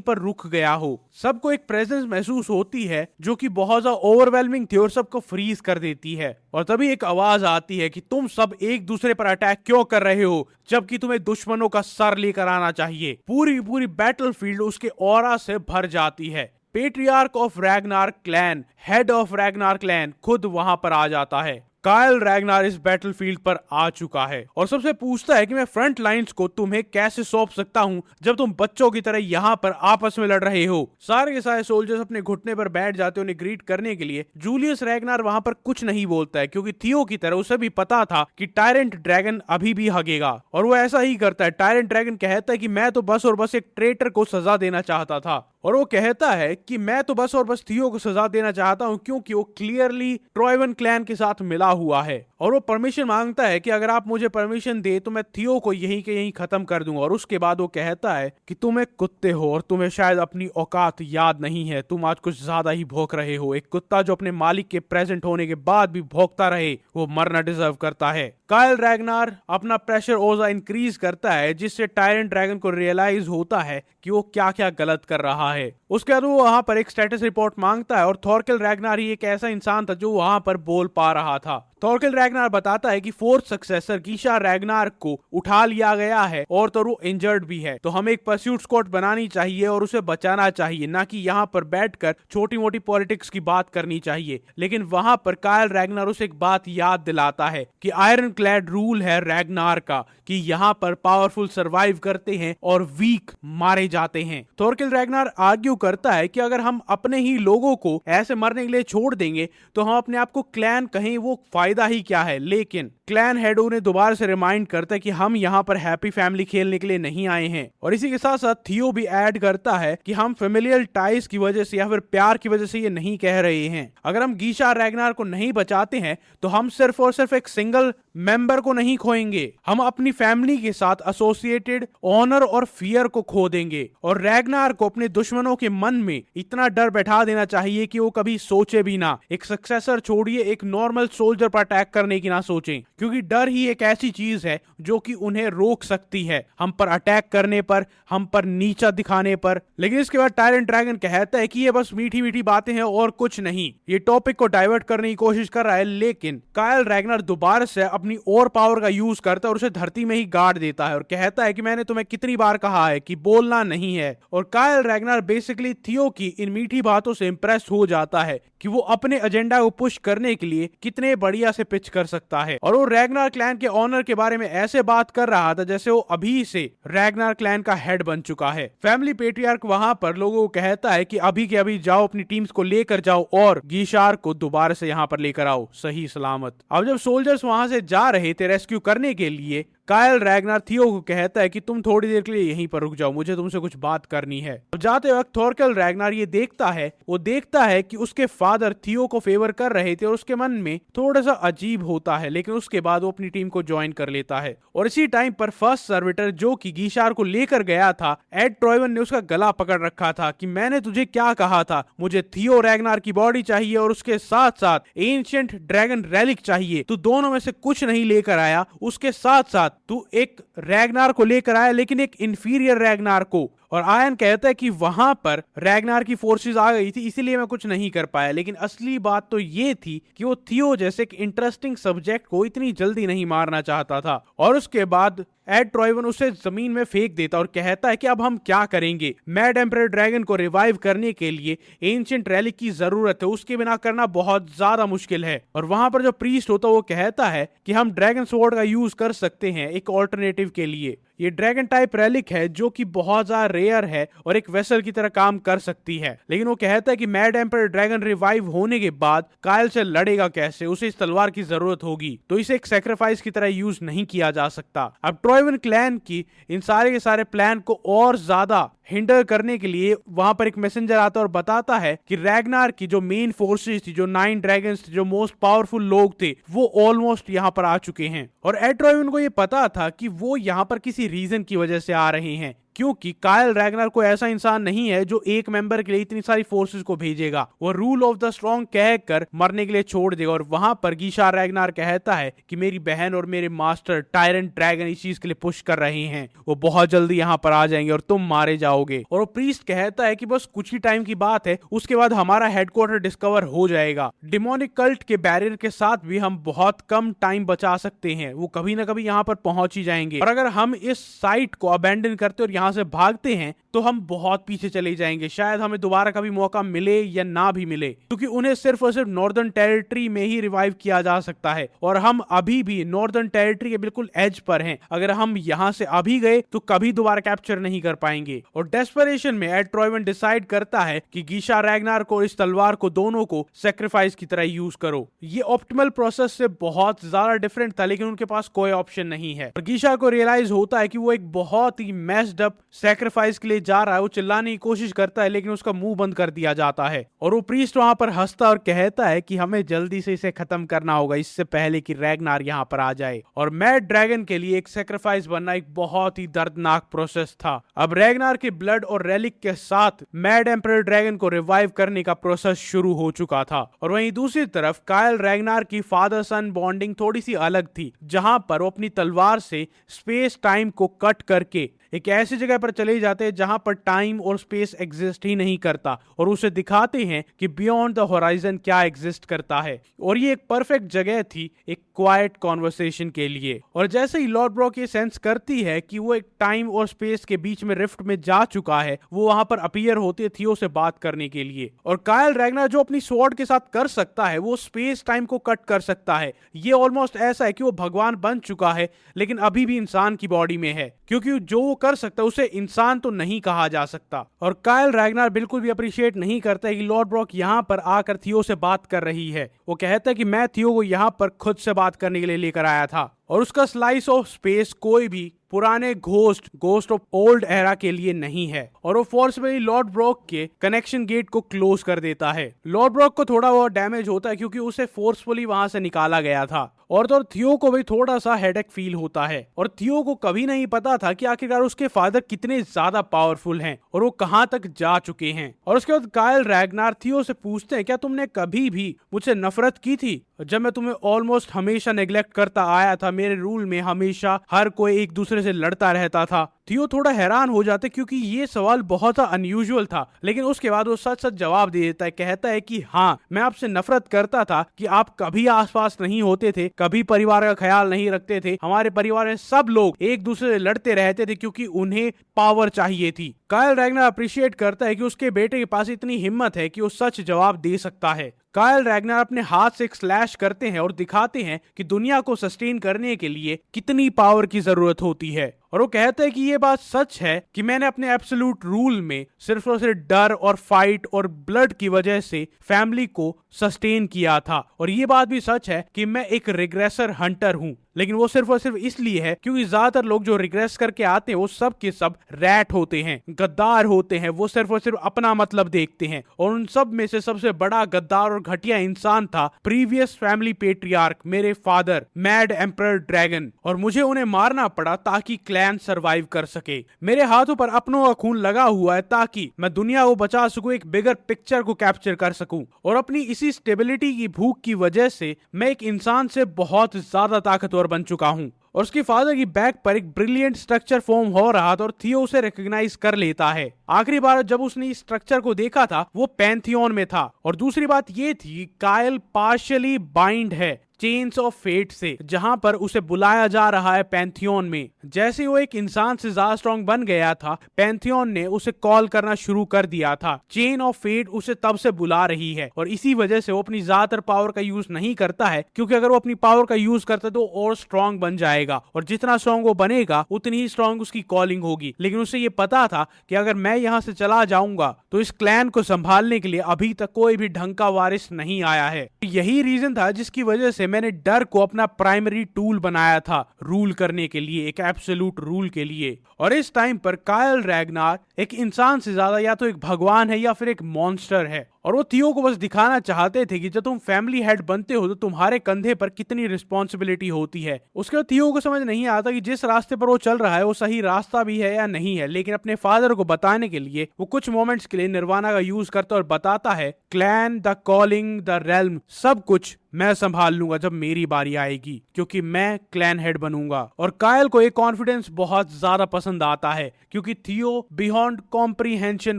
पर रुक गया हो। सबको एक प्रेजेंस महसूस होती है जो कि बहुत ज्यादा ओवरवेलमिंग थी और सबको फ्रीज कर देती है। और तभी एक आवाज आती है कि तुम सब एक दूसरे पर अटैक क्यों कर रहे हो जबकि तुम्हें दुश्मनों का सर लेकर आना चाहिए। पूरी बैटलफील्ड उसके ऑरा से भर जाती है। Patriarch of Ragnar clan, head of Ragnar clan खुद वहां पर आ जाता है। कायल रैग्नार इस बैटलफील्ड पर आ चुका है और सबसे पूछता है कि मैं फ्रंट लाइंस को तुम्हें कैसे सौंप सकता हूं जब तुम बच्चों की तरह यहां पर आपस में लड़ रहे हो। सारे के सारे सोल्जर्स अपने घुटने पर बैठ जाते हैं उन्हें ग्रीट करने के लिए। जूलियस रैग्नार वहां पर कुछ नहीं बोलता है क्योंकि थियो की तरह उसे भी पता था कि टायरेंट ड्रैगन अभी भी हगेगा और वो ऐसा ही करता है। टायरेंट ड्रैगन कहता है कि मैं तो बस और बस एक ट्रेटर को सजा देना चाहता था और वो कहता है कि मैं तो बस और बस थियो को सजा देना चाहता हूं क्योंकि वो क्लियरली ट्रॉयवन क्लैन के साथ मिला हुआ है। और वो परमिशन मांगता है कि अगर आप मुझे परमिशन दे तो मैं थियो को यहीं के यहीं खत्म कर दूंगा। और उसके बाद वो कहता है कि तुम एक कुत्ते हो और तुम्हें शायद अपनी औकात याद नहीं है, तुम आज कुछ ज्यादा ही भौंक रहे हो। एक कुत्ता जो अपने मालिक के प्रेजेंट होने के बाद भी भौंकता रहे वो मरना डिजर्व करता है। कायल रैग्नार अपना प्रेशर ओजा इंक्रीज करता है जिससे टायरेंट ड्रैगन को रियलाइज होता है कि वो क्या क्या गलत कर रहा है। उसके बाद वो वहां पर एक स्टेटस रिपोर्ट मांगता है और थॉरकिल रैग्नार ही एक ऐसा इंसान था जो वहां पर बोल पा रहा था। थॉरकिल रैग्नार बताता है कि फोर्थ सक्सेसर गीशा रैग्नार को उठा लिया गया है और तो वो इंजर्ड भी है, तो हमें एक परस्यूट स्क्वाड बनानी चाहिए और उसे बचाना चाहिए, ना कि यहाँ पर बैठकर छोटी मोटी पॉलिटिक्स की बात करनी चाहिए। लेकिन वहां पर कायल रैग्नार उसे एक बात याद दिलाता है कि आयरन क्लैड रूल है रैग्नार का कि यहाँ पर पावरफुल सर्वाइव करते हैं और वीक मारे जाते हैं। थॉरकिल रैग्नार आर्ग्यू करता है कि अगर हम अपने ही लोगों को ऐसे मरने के लिए छोड़ देंगे तो हम अपने आप को क्लैन कहें वो फायदा ही क्या है। लेकिन क्लैन हेड उन्हें दोबारा से रिमाइंड करता है कि हम यहाँ पर हैप्पी फैमिली खेलने के लिए नहीं आए हैं। और इसी के साथ साथ थियो भी ऐड करता है कि हम फेमिलियल टाइज की वजह से या फिर प्यार की वजह से ये नहीं कह रहे हैं। अगर हम गीशा रैग्नार को नहीं बचाते हैं तो हम सिर्फ और सिर्फ एक सिंगल मेंबर को नहीं खोएंगे, हम अपनी फैमिली के साथ एसोसिएटेड ऑनर और फियर को खो देंगे। और रैग्नार को अपने दुश्मनों के मन में इतना डर बैठा देना चाहिए कि वो कभी सोचे भी ना, एक सक्सेसर छोड़िए एक नॉर्मल सोल्जर पर अटैक करने की ना सोचें, क्योंकि डर ही एक ऐसी चीज है जो कि उन्हें रोक सकती है हम पर अटैक करने पर, हम पर नीचा दिखाने पर। लेकिन इसके बाद टायरेंट ड्रैगन कहता है कि ये बस मीठी मीठी बातें हैं और कुछ नहीं। ये टॉपिक को डाइवर्ट करने की कोशिश कर रहा है, लेकिन कायल रैग्नार दोबारा से अपनी और पावर का यूज करता है और उसे धरती में ही गाड़ देता है और कहता है कि मैंने तुम्हें कितनी बार कहा है कि बोलना नहीं है। और कायल रैग्नार बेसिकली थियो की इन मीठी बातों से इंप्रेस हो जाता है कि वो अपने एजेंडा को पुश करने के लिए कितने बढ़िया से पिच कर सकता है। और वो रैग्नार क्लैन के ऑनर के बारे में ऐसे बात कर रहा था जैसे वो अभी से रैग्नार क्लैन का हेड बन चुका है। फैमिली पेट्रियार्क वहां पर लोगों को कहता है कि अभी के अभी जाओ अपनी टीम्स को लेकर जाओ और गीशार को दोबारा से यहाँ पर लेकर आओ सही सलामत। अब जब सोल्जर्स वहां से जा रहे थे रेस्क्यू करने के लिए, कायल रैग्नार थियो को कहता है कि तुम थोड़ी देर के लिए यहीं पर रुक जाओ, मुझे तुमसे कुछ बात करनी है। अब जाते वक्त थॉरकिल रैग्नार ये देखता है कि उसके फादर थियो को फेवर कर रहे थे और उसके मन में थोड़ा सा अजीब होता है, लेकिन उसके बाद वो अपनी टीम को ज्वाइन कर लेता है। और इसी टाइम पर फर्स्ट सर्विटर जो कि गीशार को लेकर गया था, एड ट्रॉयवन ने उसका गला पकड़ रखा था कि मैंने तुझे क्या कहा था, मुझे थियो रैग्नार की बॉडी चाहिए और उसके साथ साथ एंशिएंट ड्रैगन रेलिक चाहिए। तू दोनों में से कुछ नहीं लेकर आया, उसके साथ साथ तू एक रैग्नार को लेकर आया लेकिन एक इंफीरियर रैग्नार को। और आयन कहता है कि वहां पर रैगनार की फोर्सेस आ गई थी, इसीलिए मैं कुछ नहीं कर पाया। लेकिन असली बात तो ये थी कि वो थियो जैसे एक इंटरेस्टिंग सब्जेक्ट को इतनी जल्दी नहीं मारना चाहता था। और उसके बाद एड ट्रॉयवन उसे जमीन में फेंक देता और कहता है कि अब हम क्या करेंगे। मैड एम्परर ड्रैगन को रिवाइव करने के लिए एंशिएंट रेलिक की जरूरत है, उसके बिना करना बहुत ज्यादा मुश्किल है। और वहां पर जो प्रीस्ट होता है वो कहता है कि हम ड्रैगन स्वॉर्ड का यूज कर सकते हैं एक ऑल्टरनेटिव के लिए। ये ड्रैगन टाइप रेलिक है जो कि बहुत ज्यादा रेयर है और एक वेसल की तरह काम कर सकती है। लेकिन वो कहता है कि मैड एम्परर ड्रैगन रिवाइव होने के बाद कायल से लड़ेगा कैसे, उसे इस तलवार की जरूरत होगी, तो इसे एक सैक्रिफाइस की तरह यूज नहीं किया जा सकता। अब ट्रॉयवन क्लैन की इन सारे के सारे प्लान को और ज्यादा हिंडर करने के लिए वहां पर एक मैसेंजर आता है और बताता है कि रैगनार की जो मेन फोर्सेस थी, जो 9 ड्रैगन्स थे, जो मोस्ट पावरफुल लोग थे, वो ऑलमोस्ट यहां पर आ चुके हैं। और एड ट्रॉयवन को ये पता था कि वो यहां पर किसी रीजन की वजह से आ रहे हैं, क्योंकि कायल रैगनार को ऐसा इंसान नहीं है जो एक मेंबर के लिए इतनी सारी फोर्सेस को भेजेगा। वो रूल ऑफ द स्ट्रॉन्ग कहकर मरने के लिए छोड़ देगा। और वहां पर गीशार रैगनार कहता है कि मेरी बहन और मेरे मास्टर टायरेंट ड्रैगन इस चीज के लिए पुश कर रहे हैं, वो बहुत जल्दी यहाँ पर आ जाएंगे और तुम मारे जाओगे। और वो प्रीस्ट कहता है कि बस कुछ ही टाइम की बात है, उसके बाद हमारा हेडक्वार्टर डिस्कवर हो जाएगा। डिमोनिक कल्ट के बैरियर के साथ भी हम बहुत कम टाइम बचा सकते हैं, वो कभी ना कभी यहाँ पर पहुंच ही जाएंगे। और अगर हम इस साइट को अबेंडन करते और यहाँ से भागते हैं तो हम बहुत पीछे चले जाएंगे, शायद हमें दोबारा कभी मौका मिले या ना भी मिले, क्योंकि उन्हें सिर्फ और सिर्फ नॉर्दर्न टेरिटरी में ही रिवाइव किया जा सकता है और हम अभी भी नॉर्दर्न टेरिटरी के बिल्कुल एज पर हैं। अगर हम यहां से अभी गए तो कभी दोबारा कैप्चर नहीं कर पाएंगे। और डेस्परेशन में एड ट्रॉयवन डिसाइड करता है कि गीशा रैगनार को, इस तलवार को, दोनों को सैक्रिफाइस की तरह यूज करो। ये ऑप्टिमल प्रोसेस से बहुत ज्यादा डिफरेंट था, लेकिन उनके पास कोई ऑप्शन नहीं है। और गीशा को रियलाइज होता है कि वो एक बहुत ही मेस्ड अप सैक्रिफाइस के लिए जा रहा है। वो चिल्लाने की कोशिश करता है लेकिन उसका मुंह बंद कर दिया जाता है। और वो प्रीस्ट वहां पर हंसता और कहता है कि हमें जल्दी से इसे खत्म करना होगा, इससे पहले कि रैगनार यहाँ पर आ जाए। और मैड ड्रैगन के लिए एक सैक्रिफाइस बनना एक बहुत ही दर्दनाक प्रोसेस था। अब रैगनार के ब्लड और रेलिक के साथ मैड एम्परर ड्रैगन को रिवाइव करने का प्रोसेस शुरू हो चुका था। और वहीं दूसरी तरफ कायल रैगनार की फादर सन बॉन्डिंग थोड़ी सी अलग थी, जहां पर वो अपनी तलवार से स्पेस टाइम को कट करके एक ऐसी जगह पर चले जाते हैं जहां पर टाइम और स्पेस एग्जिस्ट ही नहीं करता, और उसे दिखाते हैं कि बियॉन्ड द होराइजन क्या एग्जिस्ट करता है। और ये एक परफेक्ट जगह थी एक क्वाइट कॉन्वर्सेशन के लिए। और जैसे ही लॉर्ड ब्रॉक ये सेंस करती है कि वो एक टाइम और स्पेस के बीच में रिफ्ट में जा चुका है, वो वहां पर अपीयर होते थियो से बात करने के लिए। और कायल रैगनार जो अपनी स्वॉर्ड के साथ कर सकता है, वो स्पेस टाइम को कट कर सकता है। ये ऑलमोस्ट ऐसा है कि वो भगवान बन चुका है लेकिन अभी भी इंसान की बॉडी में है, क्योंकि जो वो कर सकता है उसे इंसान तो नहीं कहा जा सकता। और कायल रैगनार बिल्कुल भी अप्रिशिएट नहीं करता है कि लॉर्ड ब्रॉक यहाँ पर आकर थियो से बात कर रही है। वो कहता है कि मैं थियो को यहाँ पर खुद से बात करने के लिए लेकर आया था, और उसका स्लाइस ऑफ स्पेस कोई भी पुराने घोस्ट ऑफ ओल्ड एरा के लिए नहीं है। और वो फोर्सफुली लॉर्ड ब्रॉक के कनेक्शन गेट को क्लोज कर देता है। लॉर्ड ब्रॉक को थोड़ा बहुत डैमेज होता है क्योंकि उसे फोर्सफुली वहां से निकाला गया था। और तो थियो को भी थोड़ा सा हेडेक फील होता है। और थियो को कभी नहीं पता था कि आखिरकार उसके फादर कितने ज्यादा पावरफुल हैं और वो कहां तक जा चुके हैं। और उसके बाद कायल रैगनार थियो से पूछते हैं, क्या तुमने कभी भी मुझसे नफरत की थी जब मैं तुम्हें ऑलमोस्ट हमेशा नेग्लेक्ट करता आया था? मेरे रूल में हमेशा हर कोई एक दूसरे से लड़ता रहता था। थियो थोड़ा हैरान हो जाते क्योंकि ये सवाल बहुत अनयूजुअल था, लेकिन उसके बाद वो सच सच जवाब दे देता है। कहता है कि हाँ, मैं आपसे नफरत करता था कि आप कभी आसपास नहीं होते थे, कभी परिवार का ख्याल नहीं रखते थे। हमारे परिवार में सब लोग एक दूसरे से लड़ते रहते थे क्योंकि उन्हें पावर चाहिए थी। कायल रैगनार अप्रिशिएट करता है कि उसके बेटे के पास इतनी हिम्मत है कि वो सच जवाब दे सकता है। कायल रैगनार अपने हाथ से एक स्लैश करते हैं और दिखाते हैं कि दुनिया को सस्टेन करने के लिए कितनी पावर की जरूरत होती है। और वो कहते हैं कि ये बात सच है कि मैंने अपने एब्सोल्यूट रूल में सिर्फ और सिर्फ डर और फाइट और ब्लड की वजह से फैमिली को सस्टेन किया था। और ये बात भी सच है कि मैं एक रिग्रेसर हंटर हूँ, लेकिन वो सिर्फ और सिर्फ इसलिए है क्योंकि ज्यादातर लोग जो रिग्रेस करके आते हैं वो सब के सब रैट होते हैं, गद्दार होते हैं। वो सिर्फ और सिर्फ अपना मतलब देखते हैं। और उन सब में से सबसे बड़ा गद्दार और घटिया इंसान था प्रीवियस फैमिली पेट्रियार्क, मेरे फादर मैड एम्परर ड्रैगन। और मुझे उन्हें मारना पड़ा ताकि क्लैन सरवाइव कर सके। मेरे हाथों पर अपनों का खून लगा हुआ है ताकि मैं दुनिया को बचा सकूं, एक बिगर पिक्चर को कैप्चर कर सकूं। और अपनी इसी स्टेबिलिटी की भूख की वजह से मैं एक इंसान से बहुत ज्यादा ताकतवर बन चुका हूं। और उसके फादर की बैक पर एक ब्रिलियंट स्ट्रक्चर फॉर्म हो रहा था और थियो उसे रिकॉग्नाइज कर लेता है। आखिरी बार जब उसने इस स्ट्रक्चर को देखा था वो पैंथियन में था। और दूसरी बात ये थी कायल पार्शियली बाइंड है चेन्स ऑफ फेट से, जहां पर उसे बुलाया जा रहा है पैंथियन में। जैसे वो एक इंसान से ज्यादा स्ट्रॉन्ग बन गया था, पैंथियन ने उसे कॉल करना शुरू कर दिया था। चेन ऑफ फेट उसे तब से बुला रही है और इसी वजह से वो अपनी ज्यादातर पावर का यूज नहीं करता है, क्योंकि अगर वो अपनी पावर का यूज करता तो और स्ट्रॉन्ग बन जाएगा और जितना स्ट्रॉन्ग वो बनेगा उतनी ही स्ट्रॉन्ग उसकी कॉलिंग होगी। लेकिन उसे ये पता था कि अगर मैं यहां से चला जाऊंगा तो इस क्लैन को संभालने के लिए अभी तक कोई भी ढंग का वारिस नहीं आया है। यही रीजन था जिसकी वजह से मैंने डर को अपना प्राइमरी टूल बनाया था रूल करने के लिए, एक एब्सोल्यूट रूल के लिए। और इस टाइम पर कायल रैगनार एक इंसान से ज्यादा या तो एक भगवान है या फिर एक मॉन्स्टर है। और वो थियो को बस दिखाना चाहते थे कि जब तुम फैमिली हेड बनते हो तो तुम्हारे कंधे पर कितनी रिस्पॉन्सिबिलिटी होती है। उसके बाद थियो को समझ नहीं आता कि जिस रास्ते पर वो चल रहा है वो सही रास्ता भी है या नहीं है। लेकिन अपने फादर को बताने के लिए वो कुछ मोमेंट्स के लिए निर्वाणा का यूज करता और बताता है clan, the calling, the realm, सब कुछ मैं संभाल लूंगा जब मेरी बारी आएगी, क्योंकि मैं क्लैन हेड बनूंगा। और कायल को एक कॉन्फिडेंस बहुत ज्यादा पसंद आता है क्योंकि थियो बियॉन्ड कॉम्प्रीहेंशन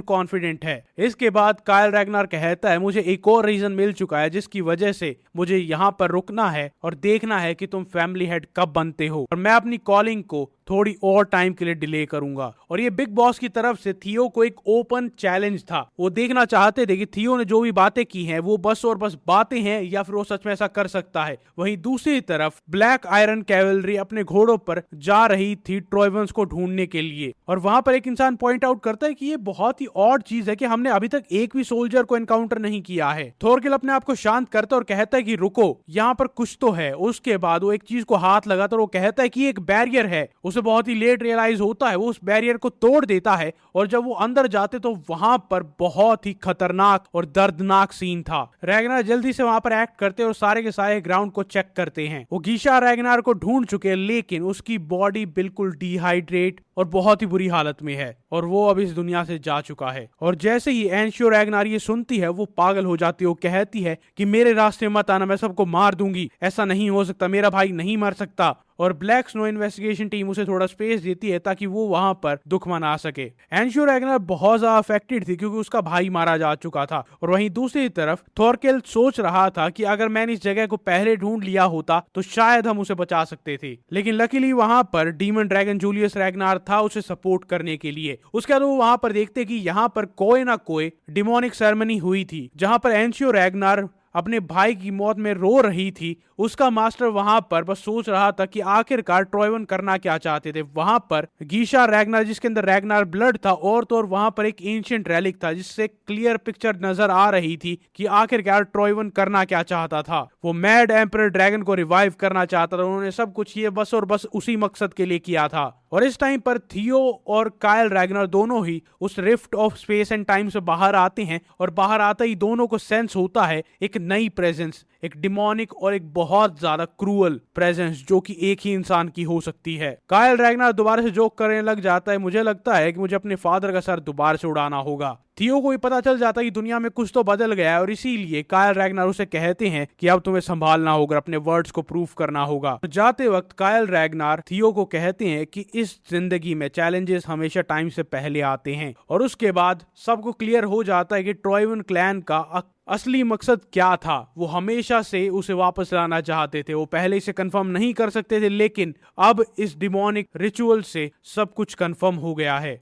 कॉन्फिडेंट है। इसके बाद कायल रैगनार कहता है मुझे एक और रीजन मिल चुका है जिसकी वजह से मुझे यहाँ पर रुकना है और देखना है कि तुम फैमिली हेड कब बनते हो, और मैं अपनी कॉलिंग को थोड़ी और टाइम के लिए डिले करूंगा। और ये बिग बॉस की तरफ से थियो को एक ओपन चैलेंज था। वो देखना चाहते थे कि थियो ने जो भी बातें की हैं वो बस और बस बातें हैं या फिर वो सच में ऐसा कर सकता है। वहीं दूसरी तरफ ब्लैक आयरन कैवलरी अपने घोड़ों पर जा रही थी ट्रोयवंस को ढूंढने के लिए। और वहां पर एक इंसान पॉइंट आउट करता है कि ये बहुत ही ऑड चीज है कि हमने अभी तक एक भी सोल्जर को एनकाउंटर नहीं किया है। थोरकिल अपने आप को शांत करता और कहता है कि रुको, यहाँ पर कुछ तो है। उसके बाद वो एक चीज को हाथ लगाता और वो कहता है कि एक बैरियर है। उसे बहुत ही लेट रियलाइज होता है, वो उस बैरियर को तोड़ देता है और जब वो अंदर जाते तो वहां पर बहुत ही खतरनाक और दर्दनाक सीन था। रैगनार जल्दी से वहां पर एक्ट करते और सारे के सारे ग्राउंड को चेक करते हैं। वो गीशा रैगनार को ढूंढ चुके लेकिन उसकी बॉडी बिल्कुल डिहाइड्रेट और बहुत ही बुरी हालत में है और वो अब इस दुनिया से जा चुका है। और जैसे ही एनशियो रैगनार ये सुनती है वो पागल हो जाती है। वो कहती है कि मेरे रास्ते मत आना, मैं सबको मार दूंगी, ऐसा नहीं हो सकता, मेरा भाई नहीं मर सकता। और ब्लैक स्नो इन्वेस्टिगेशन टीम उसे थोड़ा स्पेस देती है ताकि वो वहां पर दुख मना सके। एनशियो रैगनार बहुत ज्यादा अफेक्टेड थी क्योंकि उसका भाई मारा जा चुका था। और वहीं दूसरी तरफ थोरकिल सोच रहा था कि अगर मैंने इस जगह को पहले ढूंढ लिया होता तो शायद हम उसे बचा सकते थे। लेकिन लकीली वहां पर डीमन ड्रैगन जूलियस रैगनार था उसे सपोर्ट करने के लिए। उसके बाद वो वहां पर देखते कि यहाँ पर कोई ना कोई डिमोनिक सेरेमनी हुई थी जहां पर एनशियो रैगनार अपने भाई की मौत में रो रही थी। उसका मास्टर वहां पर बस सोच रहा था कि आखिरकार ट्रोयवन करना क्या चाहते थे। वहां पर गीशा रैगनार जिसके अंदर रैगनार ब्लड था और तो और वहां पर एक एंशिएंट रेलिक था जिससे क्लियर पिक्चर नजर आ रही थी कि आखिरकार ट्रोयवन करना क्या चाहता था। वो मैड एम्परर ड्रैगन को रिवाइव करना चाहता था। उन्होंने सब कुछ ये बस और बस उसी मकसद के लिए किया था। और इस टाइम पर थियो और कायल रैगनार दोनों ही उस rift of space and time से बाहर आते हैं और बाहर आते ही दोनों को सेंस होता है एक नई प्रेजेंस, एक डिमोनिक और एक बहुत ज्यादा क्रूअल प्रेजेंस जो कि एक ही इंसान की हो सकती है। कायल रैगनार दोबारा से जोक करने लग जाता है, मुझे लगता है कि मुझे अपने फादर का सर दोबारा से उड़ाना होगा। थियो को भी पता चल जाता है कि दुनिया में कुछ तो बदल गया है और इसीलिए कायल रैगनार उसे कहते हैं कि अब तुम्हें संभालना होगा, अपने वर्ड्स को प्रूफ करना होगा। जाते वक्त कायल रैगनार थियो को कहते हैं कि इस जिंदगी में चैलेंजेस हमेशा टाइम से पहले आते हैं। और उसके बाद सबको क्लियर हो जाता है कि ट्रोयवन क्लैन का असली मकसद क्या था। वो हमेशा से उसे वापस लाना चाहते थे। वो पहले से कंफर्म नहीं कर सकते थे लेकिन अब इस डिमोनिक रिचुअल से सब कुछ कंफर्म हो गया है।